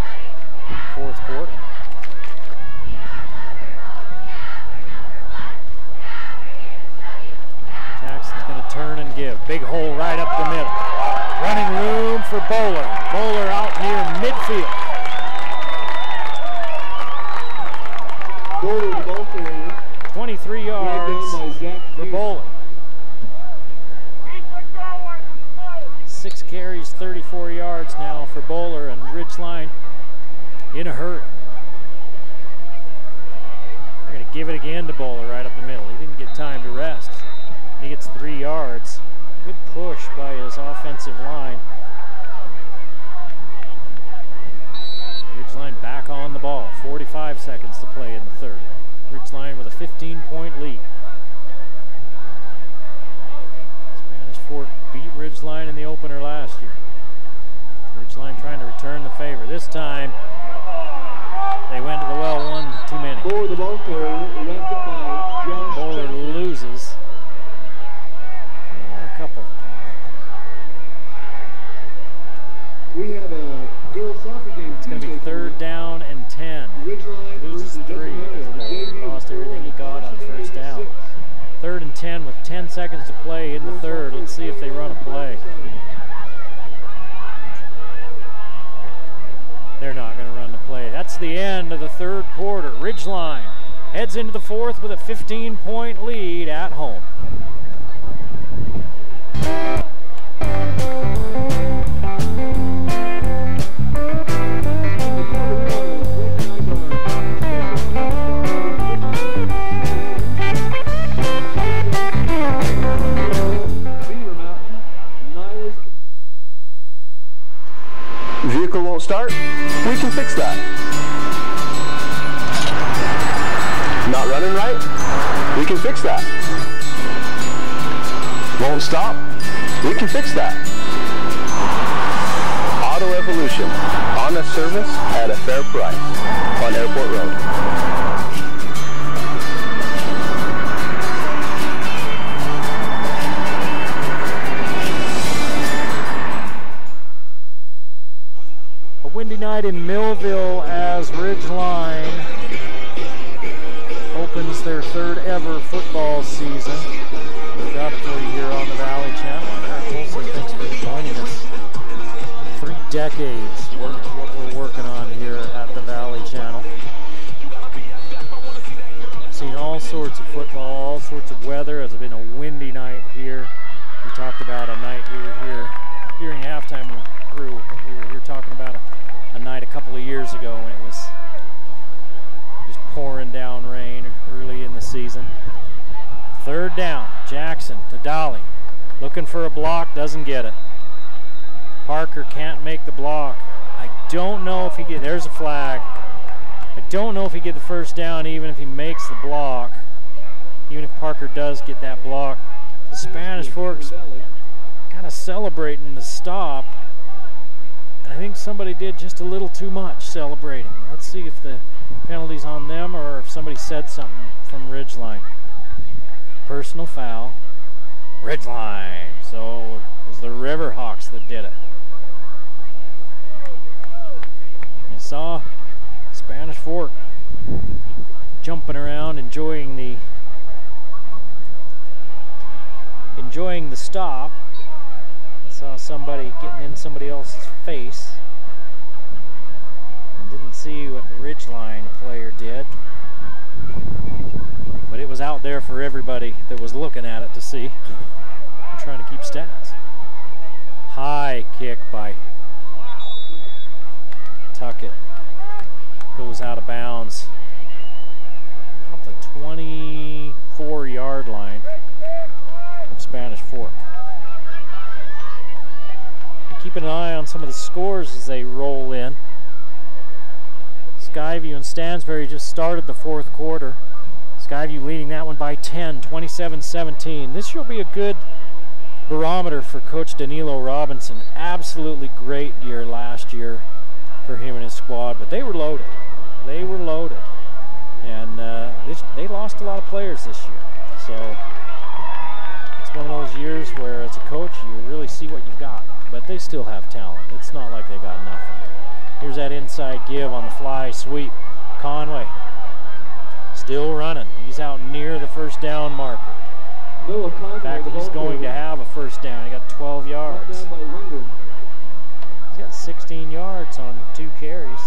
fourth quarter. Jackson's going to turn and give. Big hole right up the middle. Running room for Bowler. Bowler out near midfield. Bowler, the ball carrier. 23 yards for Bowler. 6 carries, 34 yards now for Bowler, and Ridgeline in a hurry. They're going to give it again to Bowler right up the middle. He didn't get time to rest. He gets 3 yards. Good push by his offensive line. Ridgeline back on the ball. 45 seconds to play in the third. Ridgeline with a 15-point lead. Spanish Fork beat Ridgeline in the opener last year. Ridgeline trying to return the favor. This time, they went to the well one too many. Bowler, the ball carrier, wrapped up by Josh. Bowler loses. A couple. We have a girls soccer game. It's going to be third down and 10. Ridgeline loses 3 because Bowler lost everything he got on first down. 3rd and 10 with 10 seconds to play in the third. Let's see if they run a play. They're not going to run the play. That's the end of the third quarter. Ridgeline heads into the fourth with a 15-point lead at home. Vehicle won't start? We can fix that. Not running right? We can fix that. Won't stop? We can fix that. Auto Evolution. Honest service at a fair price on Airport Road. Windy night in Millville as Ridgeline opens their 3rd ever football season. We've got it for you here on the Valley Channel. Eric Wilson, thanks for joining us. 3 decades what we're working on here at the Valley Channel. Seen all sorts of football, all sorts of weather. It's been a windy night here. We talked about a night we were here during halftime through. We were here talking about a night a couple of years ago when it was just pouring down rain early in the season. 3rd down, Jackson to Dolly. Looking for a block, doesn't get it. Parker can't make the block. I don't know if he get, there's a flag. I don't know if he get the first down even if he makes the block. Even if Parker does get that block. The Spanish Forks kind of celebrating the stop. I think somebody did just a little too much celebrating. Let's see if the penalty's on them or if somebody said something from Ridgeline. Personal foul. Ridgeline. So it was the Riverhawks that did it. You saw Spanish Fork jumping around, enjoying the stop. Saw somebody getting in somebody else's face. And didn't see what the Ridgeline player did. But it was out there for everybody that was looking at it to see. I'm trying to keep stats. High kick by Tuckett. Goes out of bounds. About the 24-yard line of Spanish Fork. Keeping an eye on some of the scores as they roll in. Skyview and Stansbury just started the fourth quarter. Skyview leading that one by 10, 27-17. This will be a good barometer for Coach Danilo Robinson. Absolutely great year last year for him and his squad, but they were loaded. They were loaded. And they lost a lot of players this year. So it's one of those years where as a coach you really see what you've got, but they still have talent. It's not like they got nothing. Here's that inside give on the fly sweep. Conway still running. He's out near the first down marker. In fact, he's going to have a first down. He got 12 yards. He's got 16 yards on 2 carries.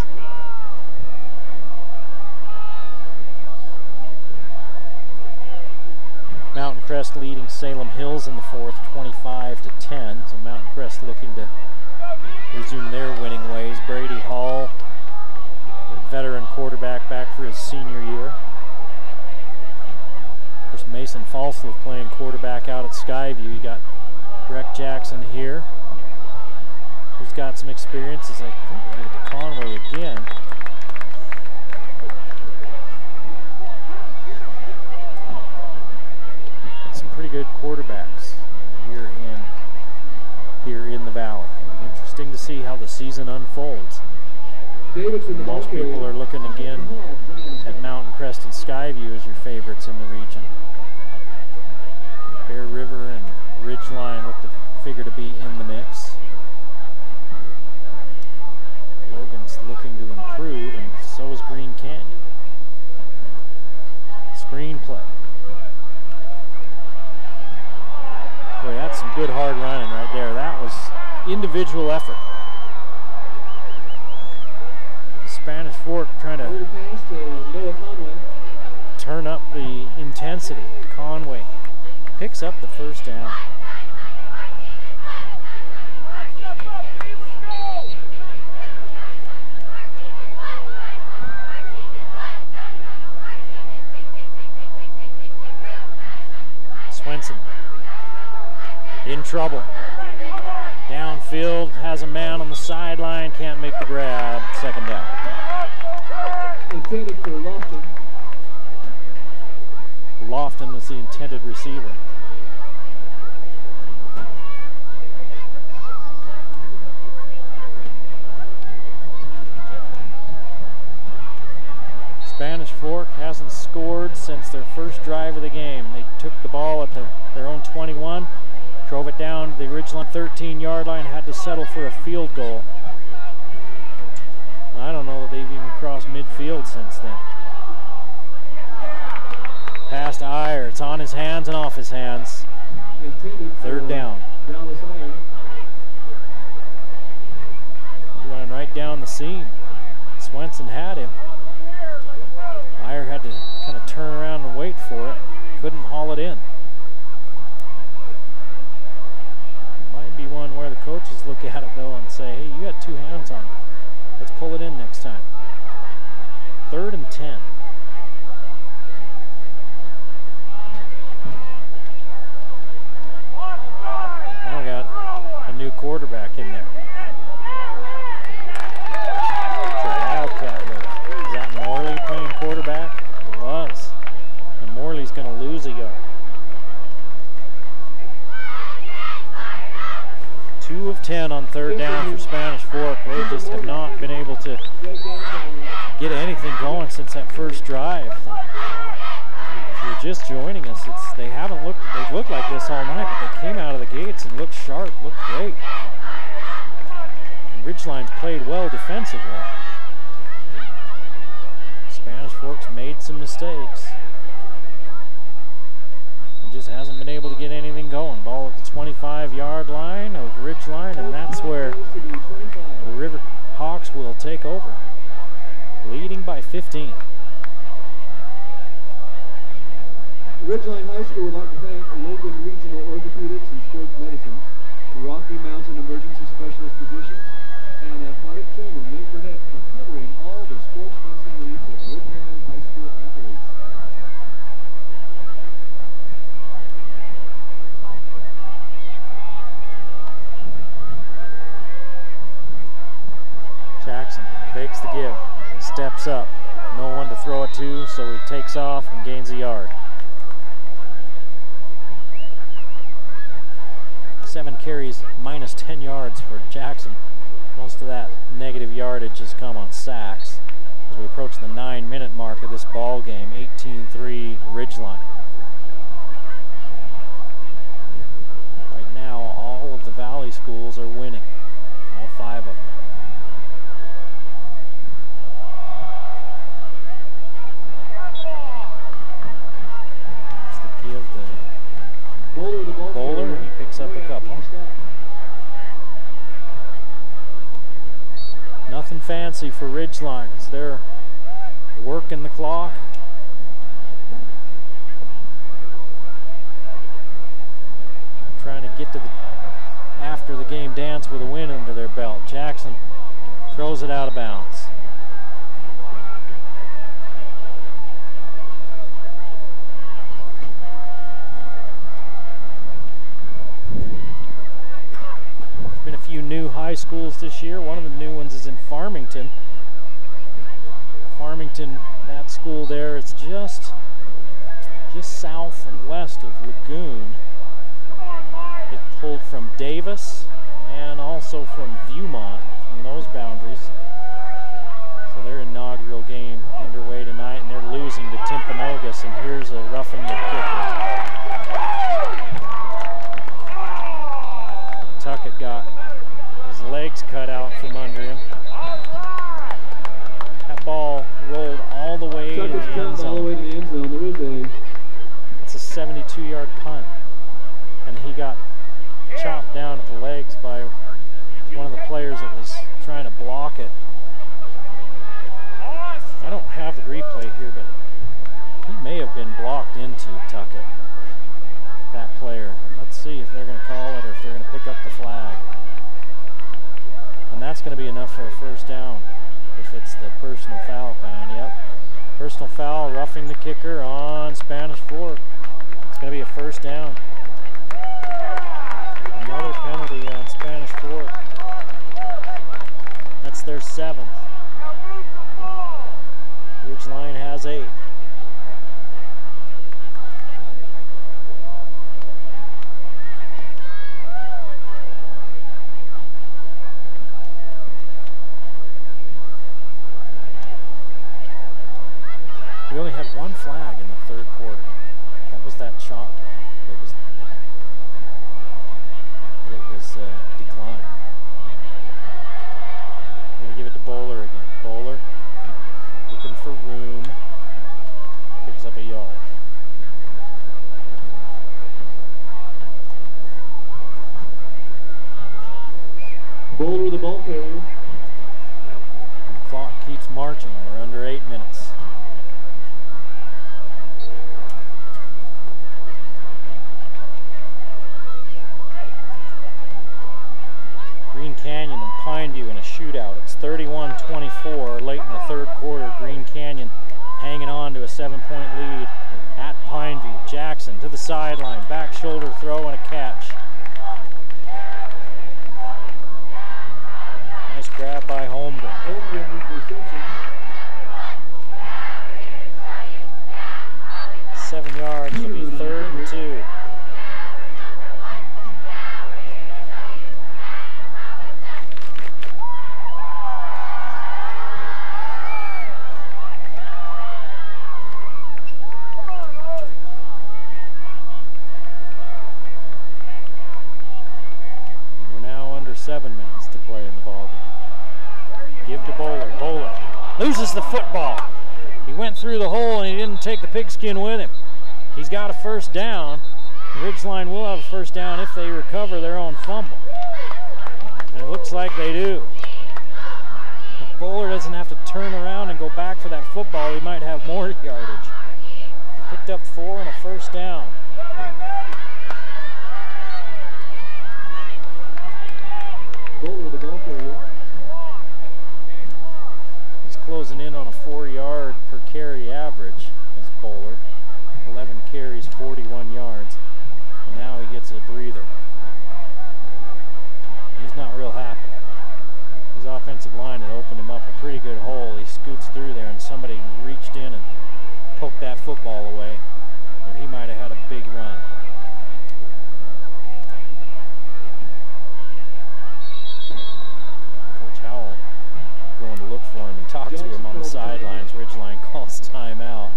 Mountain Crest leading Salem Hills in the fourth, 25-10. So Mountain Crest looking to resume their winning ways. Brady Hall, the veteran quarterback, back for his senior year. Of course, Mason Falsliff playing quarterback out at Skyview. You got Breck Jackson here, who's got some experiences. I think they give it to Conway again. Some pretty good quarterbacks here in the Valley. It'll be interesting to see how the season unfolds. Most people are looking again at Mountain Crest and Skyview as your favorites in the region. Bear River and Ridgeline look to figure to be in the mix. Logan's looking to improve, and so is Green Canyon. Screenplay. Boy, that's some good hard running right there. That was individual effort. Spanish Fork trying to turn up the intensity. Conway picks up the first down. Swenson in trouble. Downfield, has a man on the sideline, can't make the grab. Second down. Intended for Lofton. Lofton was the intended receiver. Spanish Fork hasn't scored since their first drive of the game. They took the ball at their own 21, drove it down to the Ridgeline 13-yard line, had to settle for a field goal. I don't know that they've even crossed midfield since then. Pass to Iyer. It's on his hands and off his hands. Third down. He's running right down the seam. Swenson had him. Iyer had to kind of turn around and wait for it. Couldn't haul it in. Might be one where the coaches look at it though and say, hey, you got 2 hands on it. Let's pull it in next time. 3rd and 10. Now we got a new quarterback in there. It's a Wildcat look. Is that Morley playing quarterback? It was. And Morley's going to lose a yard. 2 of 10 on 3rd down for Spanish Fork. They just have not been able to get anything going since that first drive. If you're just joining us, they've looked like this all night, but they came out of the gates and looked sharp, looked great. And Ridgeline's played well defensively. Spanish Fork's made some mistakes. He just hasn't been able to get anything going. Ball at the 25-yard line of Ridgeline, and that's where the River Hawks will take over, leading by 15. Ridgeline High School would like to thank Logan Regional Orthopedics and Sports Medicine, the Rocky Mountain Emergency Specialist Physicians, and athletic trainer Nate Burnett for covering all the sports medicine needs of Ridgeline High School athletes. Jackson fakes the give, steps up, no one to throw it to, so he takes off and gains a yard. 7 carries, minus 10 yards for Jackson. Most of that negative yardage has come on sacks as we approach the 9-minute mark of this ball game. 18-3 Ridgeline. Right now, all of the Valley schools are winning, all 5 of them. There's the give to Bowler, he picks up a couple. Nothing fancy for Ridgeline as they're working the clock. Trying to get to the after the game dance with a win under their belt. Jackson throws it out of bounds. Been a few new high schools this year. One of the new ones is in Farmington. Farmington, that school there, it's just south and west of Lagoon. It pulled from Davis and also from Viewmont, from those boundaries. So their inaugural game underway tonight, and they're losing to Timpanogos, and here's a roughing the kicker. Tuckett got his legs cut out from under him. That ball rolled all the way to the end zone. It's a 72-yard punt, and he got chopped down at the legs by one of the players that was trying to block it. I don't have the replay here, but he may have been blocked into Tuckett, that player. Let's see if they're going to call it or if they're going to pick up the flag. And that's going to be enough for a first down if it's the personal foul kind. Yep. Personal foul, roughing the kicker on Spanish Fork. It's going to be a first down. Another penalty on Spanish Fork. That's their 7th. Ridgeline has 8. We only had one flag in the 3rd quarter. That was that chop that was declined. We're gonna give it to Bowler again. Bowler looking for room. Picks up a yard. Bowler the ball carrier. The clock keeps marching. We're under 8 minutes. Green Canyon and Pineview in a shootout. It's 31-24 late in the 3rd quarter. Green Canyon hanging on to a 7-point lead at Pineview. Jackson to the sideline, back shoulder throw and a catch. Nice grab by Holmgren. 7 yards, it'll be 3rd and 2. 7 minutes to play in the ball game. Give to Bowler. Bowler loses the football. He went through the hole and he didn't take the pigskin with him. He's got a first down. Ridgeline will have a first down if they recover their own fumble. And it looks like they do. If Bowler doesn't have to turn around and go back for that football, he might have more yardage. Picked up 4 and a first down. Bowler, the ball carrier. He's closing in on a 4-yard per carry average as Bowler. 11 carries, 41 yards. And now he gets a breather. He's not real happy. His offensive line had opened him up a pretty good hole. He scoots through there and somebody reached in and poked that football away, or he might have had a big run. Coach Howell going to look for him and talk to him on the sidelines. Ridgeline calls timeout.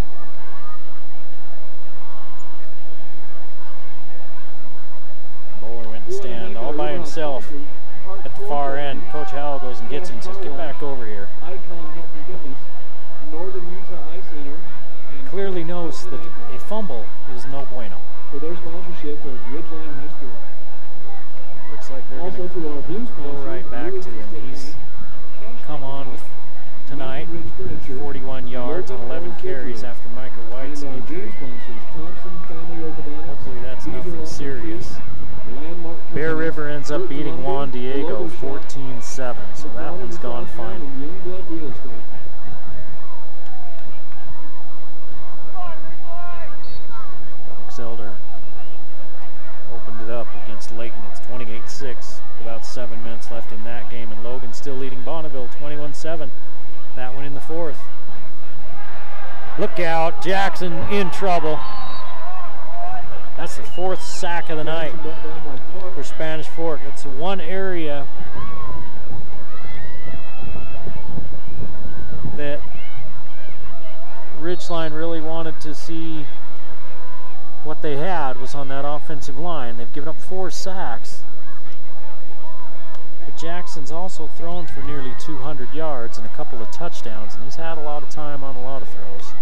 Bowler went to stand all by himself at the far end. Coach Howell goes and gets him and says, get back over here. Clearly knows that a fumble is no bueno. For their sponsorship of Ridgeline High School. Looks like they're going to go right back to him. He's come on with tonight 41 yards on 11 carries after Micah White's injury. Hopefully that's nothing serious. Bear River ends up beating Juan Diego 14-7, so that one's gone final. Elder opened it up against Layton. It's 28-6 with about 7 minutes left in that game, and Logan still leading Bonneville 21-7. That one in the 4th. Look out, Jackson in trouble. That's the 4th sack of the night for Spanish Fork. It's one area that Ridgeline really wanted to see. What they had was on that offensive line. They've given up 4 sacks. But Jackson's also thrown for nearly 200 yards and a couple of touchdowns, and he's had a lot of time on a lot of throws.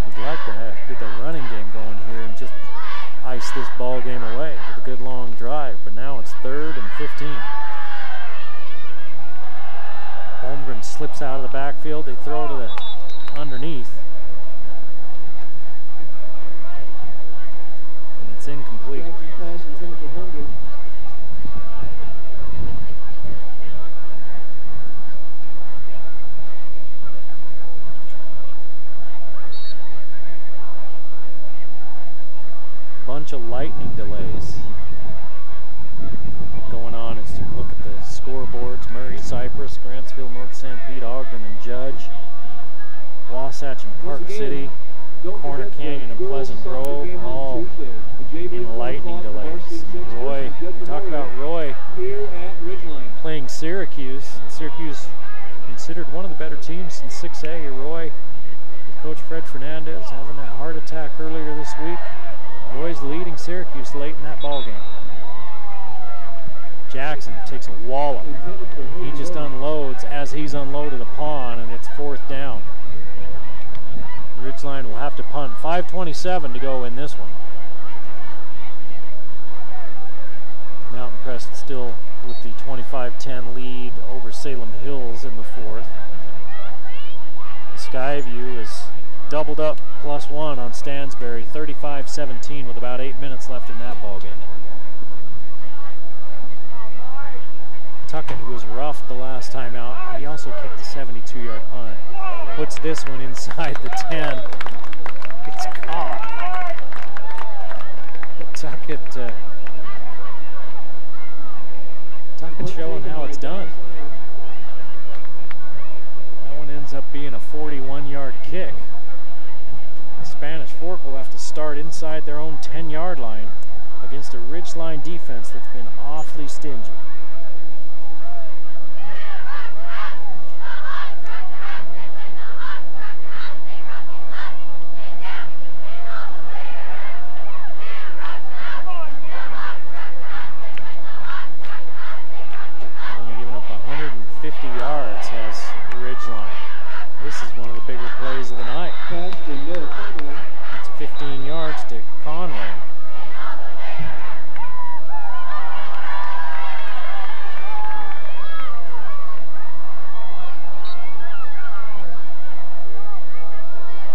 We'd like to get the running game going here and just ice this ball game away with a good long drive, but now it's 3rd and 15. Holmgren slips out of the backfield. They throw to the underneath. And it's incomplete. Bunch of lightning delays going on as you look at the scoreboards. Murray, Cypress, Grantsville, North Sanpete, Ogden, and Judge. Wasatch and Park City, Corner Canyon and Pleasant Grove, all in lightning delays. Roy, talk about Roy playing Syracuse. Syracuse considered one of the better teams in 6A. Roy, with Coach Fred Fernandez having that heart attack earlier this week. Roy's leading Syracuse late in that ball game. Jackson takes a wallop. He just unloads as he's unloaded upon, and it's 4th down. Ridgeline will have to punt. 5:27 to go in this one. Mountain Crest still with the 25-10 lead over Salem Hills in the 4th. Skyview is doubled up +1 on Stansbury, 35-17 with about 8 minutes left in that ball game. Tuckett, who was roughed the last time out, he also kicked a 72-yard punt. Puts this one inside the 10. It's caught. But Tuckett showing how it's done. That one ends up being a 41-yard kick. Spanish Fork will have to start inside their own 10-yard line against a Ridgeline defense that's been awfully stingy. plays of the night. That's 15 yards to Conway.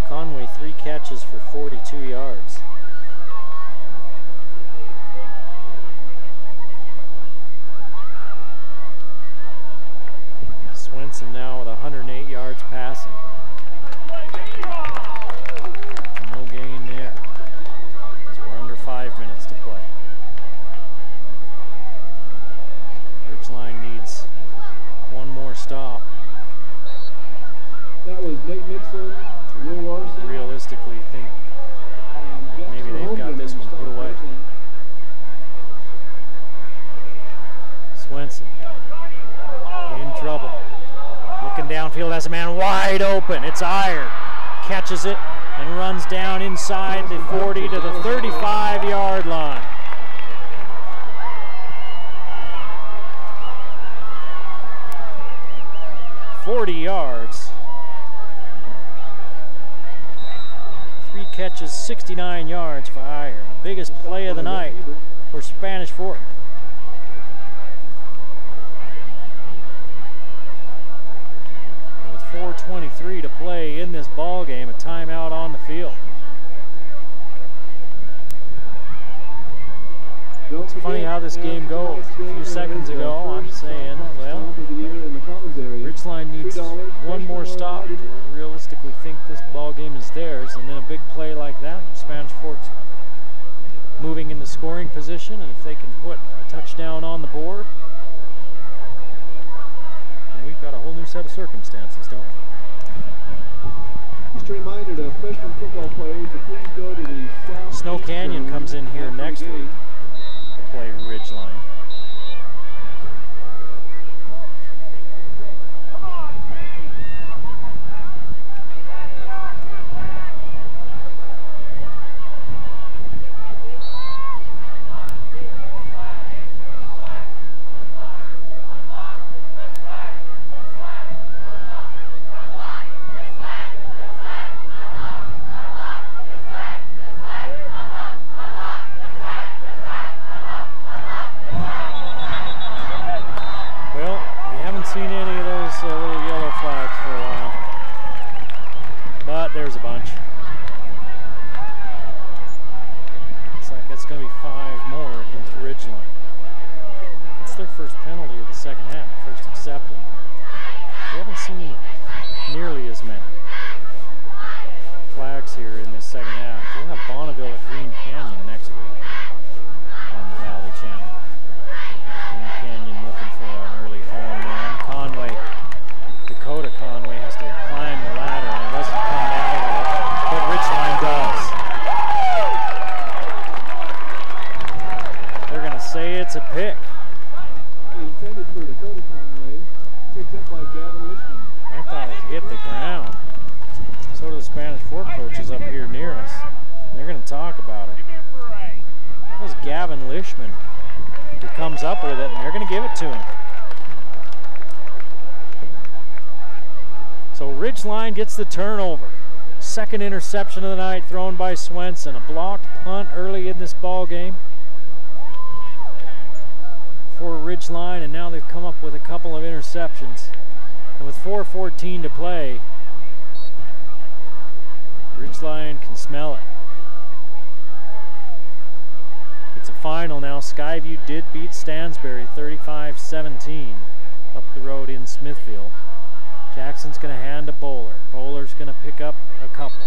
Conway 3 catches for 42 yards. Swenson now with 108 yards passing. No gain there, as we're under 5 minutes to play. Ridgeline needs one more stop. That was Nate Nixon, Will Larson. Realistically think maybe they've got this one put away. Swenson in trouble. Looking downfield, has a man wide open. It's Iyer. Catches it and runs down inside the 40 to the 35-yard line. .40 yards. 3 catches, 69 yards for Iyer. The biggest play of the night for Spanish Fork. With 4:23 to play in this ball game, a timeout on the field. It's funny how this game goes. A few seconds ago, I'm saying, well, Ridgeline needs one more stop to realistically think this ball game is theirs, and then a big play like that, Spanish Fork's moving into scoring position, and if they can put a touchdown on the board, then we've got a whole new set of circumstances, don't we? Just a reminder to freshman football players to please go to the South Snow Canyon comes in here next week to play Ridgeline. Seen any of those little yellow flags for a while, but there's a bunch. Looks like that's going to be 5 more against Ridgeline. It's their first penalty of the second half, first accepted. We haven't seen nearly as many flags here in this second half. We'll have Bonneville at Green Canyon next week on the Valley Channel. Green Canyon looking for an early home run. Conway, Dakota Conway has to climb the ladder and it doesn't come down with it, but Ridgeline does. They're going to say it's a pick. Intended for Dakota Conway, picked up by Gavin Lishman. I thought it hit the ground. So do the Spanish Fork coaches up here near us. They're going to talk about it. That was Gavin Lishman who comes up with it, and they're going to give it to him. So Ridgeline gets the turnover. Second interception of the night thrown by Swenson. A blocked punt early in this ball game for Ridgeline, and now they've come up with a couple of interceptions. And with 4:14 to play, Ridgeline can smell it. It's a final now. Skyview did beat Stansbury 35-17 up the road in Smithfield. Jackson's going to hand to Bowler. Bowler's going to pick up a couple.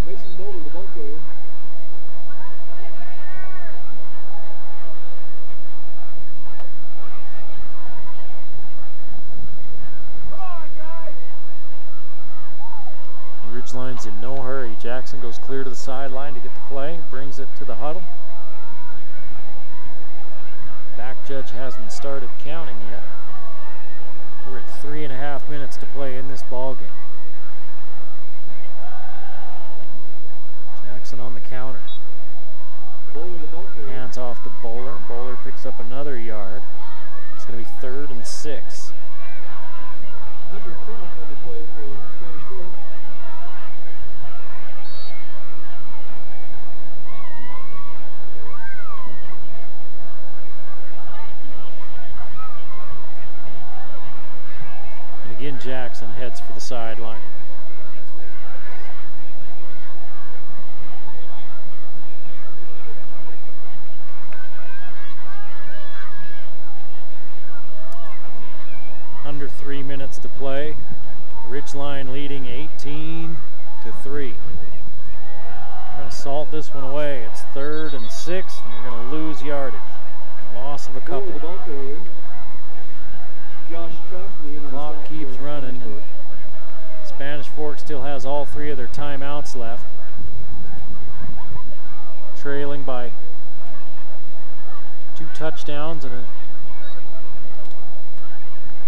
Mason Bowler, the ball carrier. Ridgeline's in no hurry. Jackson goes clear to the sideline to get the play, brings it to the huddle. Back judge hasn't started counting yet. We're at 3.5 minutes to play in this ball game. Jackson on the counter. Hands off to Bowler. Bowler picks up another yard. It's going to be 3rd and 6. Number 10 on the play for Spanish Fort. And again, Jackson heads for the sideline. Under 3 minutes to play. Ridgeline leading 18-3. Trying to salt this one away. It's 3rd and 6, and we're going to lose yardage. Loss of a couple. Clock keeps running, and Spanish Fork still has all 3 of their timeouts left. Trailing by 2 touchdowns and a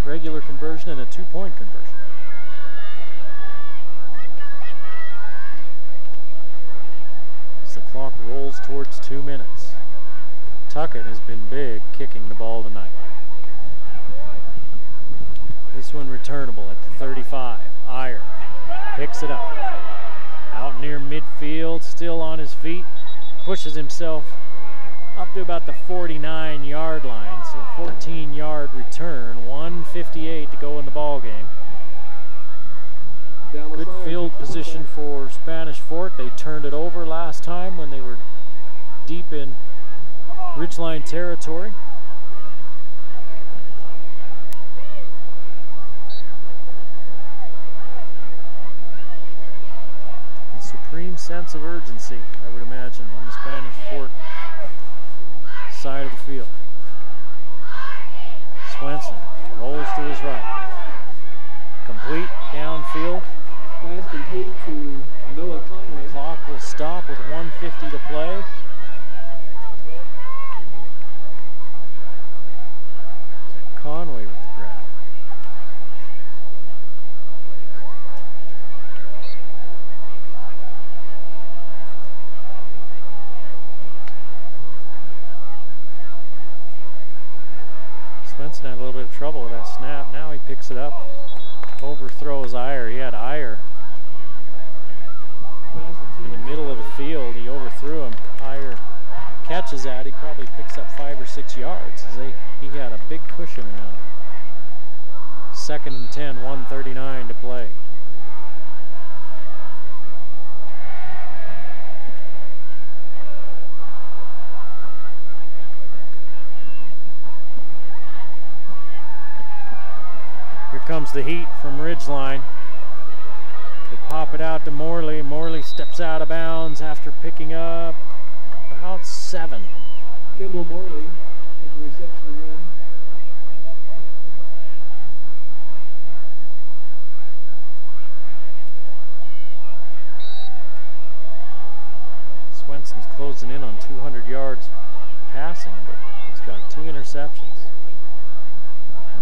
regular conversion and a 2-point conversion. As the clock rolls towards 2 minutes. Tuckett has been big kicking the ball tonight. This one returnable at the 35. Iyer picks it up. Out near midfield, still on his feet. Pushes himself up to about the 49-yard line, so a 14-yard return, 1:58 to go in the ball game. Good field position for Spanish Fort. They turned it over last time when they were deep in Ridgeline territory. A supreme sense of urgency, I would imagine, on the Spanish Fort side of the field. Swenson rolls to his right. Complete downfield. Pass complete to Noah Conway. Clock will stop with 1:50 to play. Conway with the grab. Swenson had a little bit of trouble with that snap. Now he picks it up, overthrows Iyer. He had Iyer in the middle of the field. He overthrew him. Iyer catches that. He probably picks up 5 or 6 yards. He had a big cushion around him. 2nd and 10, 1:39 to play. Here comes the heat from Ridgeline. They pop it out to Morley. Morley steps out of bounds after picking up about 7. Kimball Morley with the reception and run. Swenson's closing in on 200 yards passing, but he's got 2 interceptions.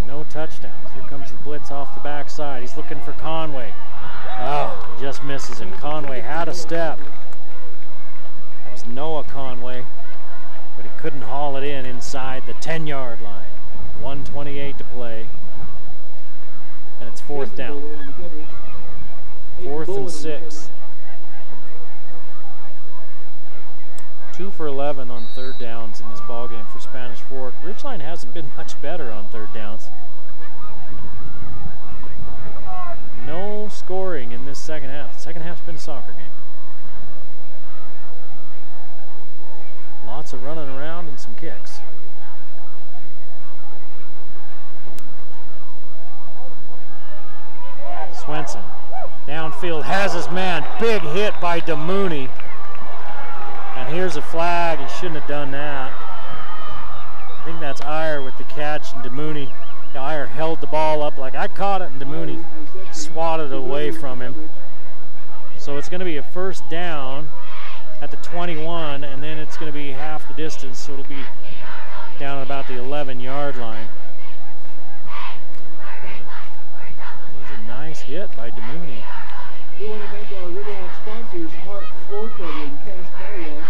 No touchdowns. Here comes the blitz off the backside. He's looking for Conway. Oh, he just misses him. Conway had a step. That was Noah Conway, but he couldn't haul it in inside the 10-yard line. 1:28 to play, and it's 4th down. 4th and 6. 2 for 11 on 3rd downs in this ballgame for Spanish Fork. Ridgeline hasn't been much better on 3rd downs. No scoring in this second half. The second half's been a soccer game. Lots of running around and some kicks. Swenson downfield has his man. Big hit by DeMooney. And here's a flag. He shouldn't have done that. I think that's Iyer with the catch, and DeMooney. Iyer held the ball up like I caught it, and DeMooney swatted it away from him. So it's going to be a 1st down at the 21, and then it's going to be half the distance, so it'll be down at about the 11-yard line. It was a nice hit by DeMooney. We want to thank our Riverwalk sponsors, Hart Floor Covering, Cash Car Wash,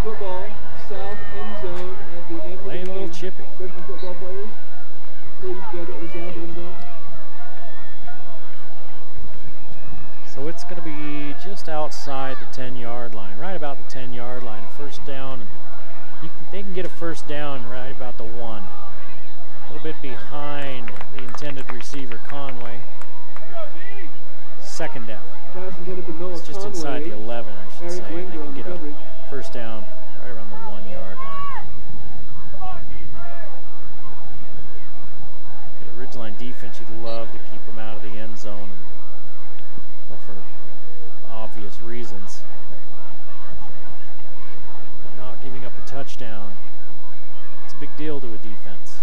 football, south end zone at the end of the game. Playing a little chippy. Freshman football players, please gather at the south end zone. So it's going to be just outside the 10-yard line, right about the 10-yard line, a first down. And they can get a first down right about the 1. A little bit behind the intended receiver, Conway. Second down. It's just inside the 11, I should say. And they can get a first down right around the 1-yard line. The Ridgeline defense, you'd love to keep them out of the end zone, and, well, for obvious reasons. But not giving up a touchdown, it's a big deal to a defense.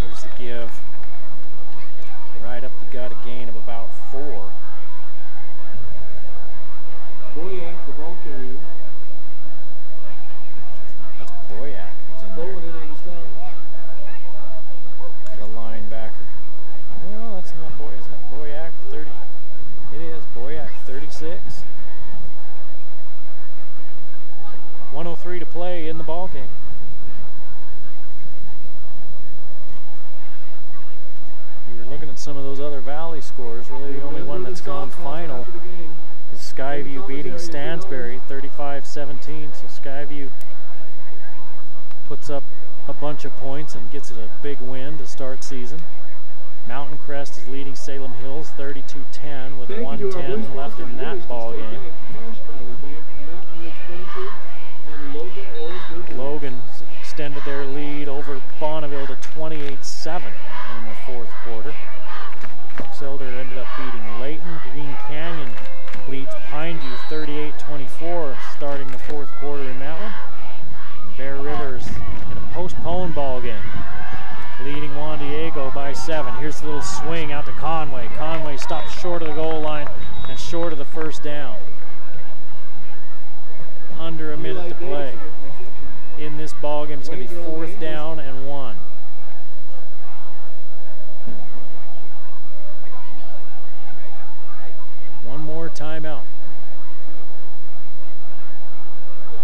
Here's the give. Right up the gut, a gain of about 4. Boyack, the ball carrier. That's Boyack who's in there. In on the stop. The linebacker. No, that's not Boyack. Is that Boyack? 30. It is Boyack, 36. 1:03 to play in the ball game. Looking at some of those other Valley scores, really the only one that's gone final is Skyview beating Stansbury 35-17. So Skyview puts up a bunch of points and gets a big win to start season. Mountain Crest is leading Salem Hills 32-10 with 1:10 left in that ball game. Logan extended their lead over Bonneville to 28-7 in the fourth quarter. Elder ended up beating Layton. Green Canyon leads Pineview 38-24 starting the fourth quarter in that one. And Bear Rivers in a postponed ball game, leading Juan Diego by 7. Here's the little swing out to Conway. Conway stops short of the goal line and short of the first down. Under a minute to play in this ball game. It's going to be 4th down and 1. One more timeout.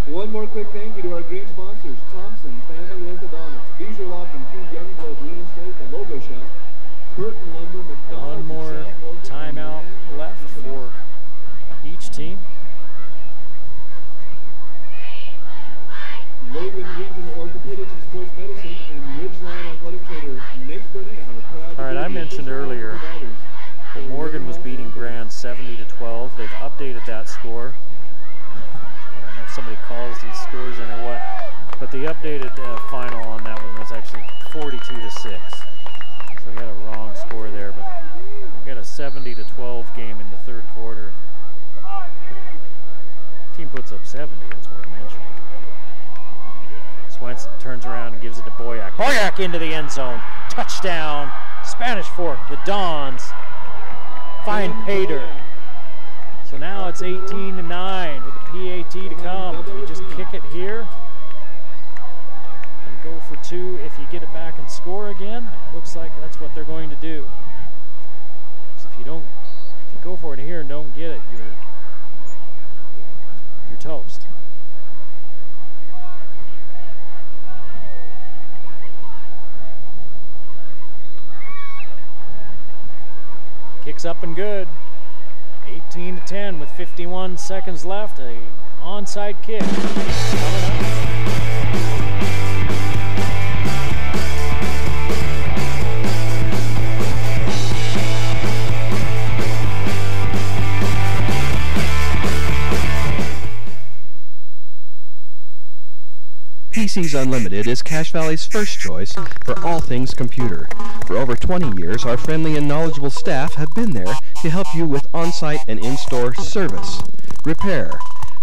One more quick thank you to our green sponsors: Thompson Family Orthodontics, Beezer and King Young Globe Real Estate, The Logo Shop, Burton Lumber, McDonald's. One more timeout left for each team. Logan Regional Orthopedics and Sports Medicine and Ridgeline Athletic Trainer Nate Burnett are proud. All right, I mentioned earlier that Morgan was beating Grand 70-12. They've updated that score. I don't know if somebody calls these scores in or what, but the updated final on that one was actually 42-6. So we had a wrong score there, but we had a 70-12 game in the third quarter. Team puts up 70, that's worth mentioning. Swenson turns around and gives it to Boyack. Boyack into the end zone. Touchdown. Spanish Fork. The Dons find Pater. So now it's 18-9 with the PAT to come. You just kick it here and go for 2 if you get it back and score again. It looks like that's what they're going to do. So if you go for it here and don't get it, you're toast. Kicks up and good. 18-10 with 51 seconds left. A onside kick coming up. PCs Unlimited is Cache Valley's first choice for all things computer. For over 20 years, our friendly and knowledgeable staff have been there to help you with on-site and in-store service, repair,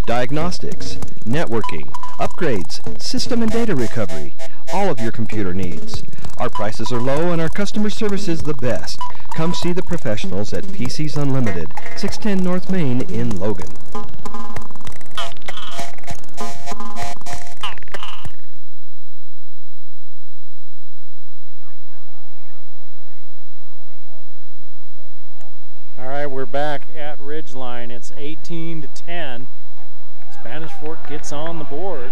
diagnostics, networking, upgrades, system and data recovery, all of your computer needs. Our prices are low and our customer service is the best. Come see the professionals at PCs Unlimited, 610 North Main in Logan. All right, we're back at Ridgeline. It's 18-10. gets on the board.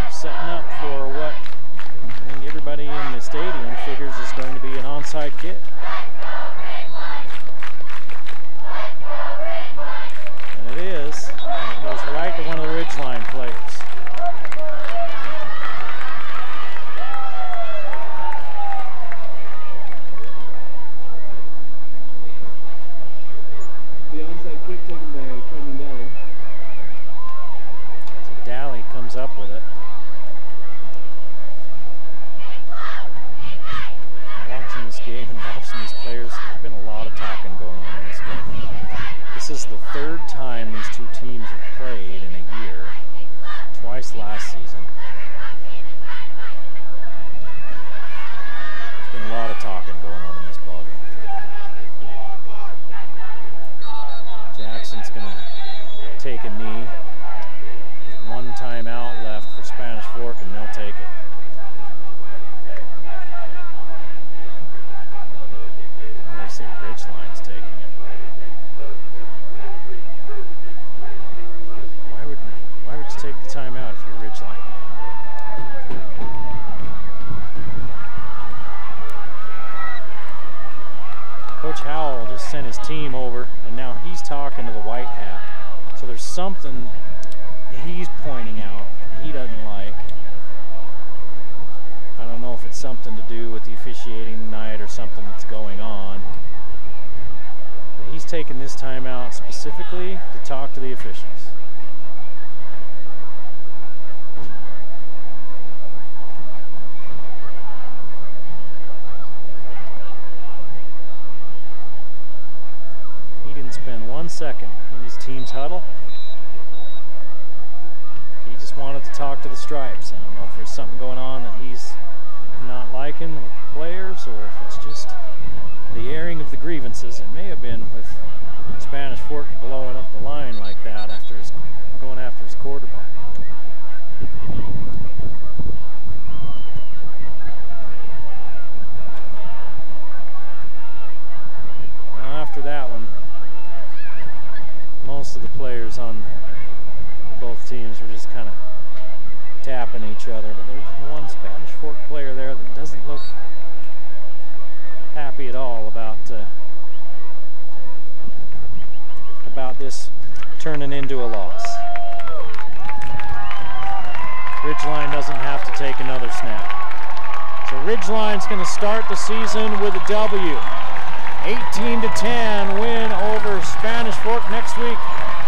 Setting up for what I think everybody in the stadium figures is going to be an onside kick. And it is. It goes right to one of the Ridgeline players. The onside kick taken by Cameron Daly. So Daly comes up with it. Watching this game and watching these players, there's been a lot of talking going on in this game. This is the third time these two teams have played in a year. Twice last season. There's been a lot of talking going on in this ballgame. Jackson's going to take a knee. There's one timeout left for Spanish Fork, and they'll take it. I say Ridgeline's taking it. Why would you take the timeout if you're Ridgeline? Coach Howell just sent his team over, and now he's talking to the white hat. So there's something he's pointing out he doesn't like. I don't know if it's something to do with the officiating tonight or something that's going on. But he's taking this timeout specifically to talk to the officials. He didn't spend 1 second in his team's huddle. He just wanted to talk to the Stripes. I don't know if there's something going on that he's not liking with the players, or if it's just the airing of the grievances. It may have been with Spanish Fork blowing up the line like that after going after his quarterback. Now after that one, most of the players on both teams were just kind of tapping each other, but there's one Spanish Fork player there that doesn't look happy at all about this turning into a loss. Ridgeline doesn't have to take another snap. So Ridgeline's going to start the season with a W. 18-10 win over Spanish Fork. Next week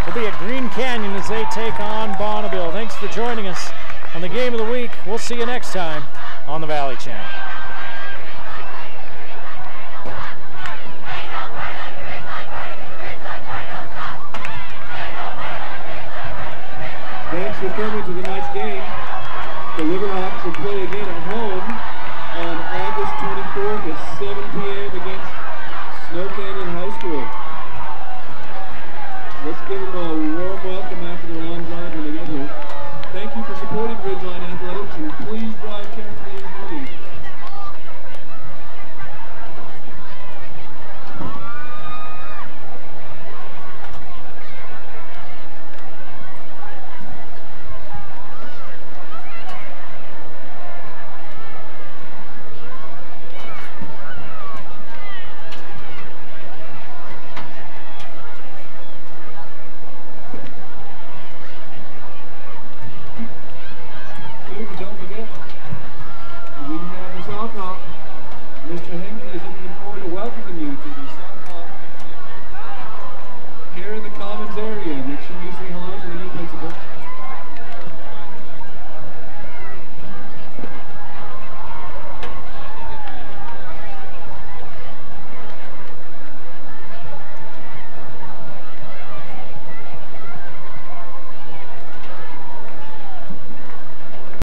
will be at Green Canyon as they take on Bonneville. Thanks for joining us on the Game of the Week. We'll see you next time on the Valley Channel. Thanks for coming to tonight's game. The Riverhawks will play again at home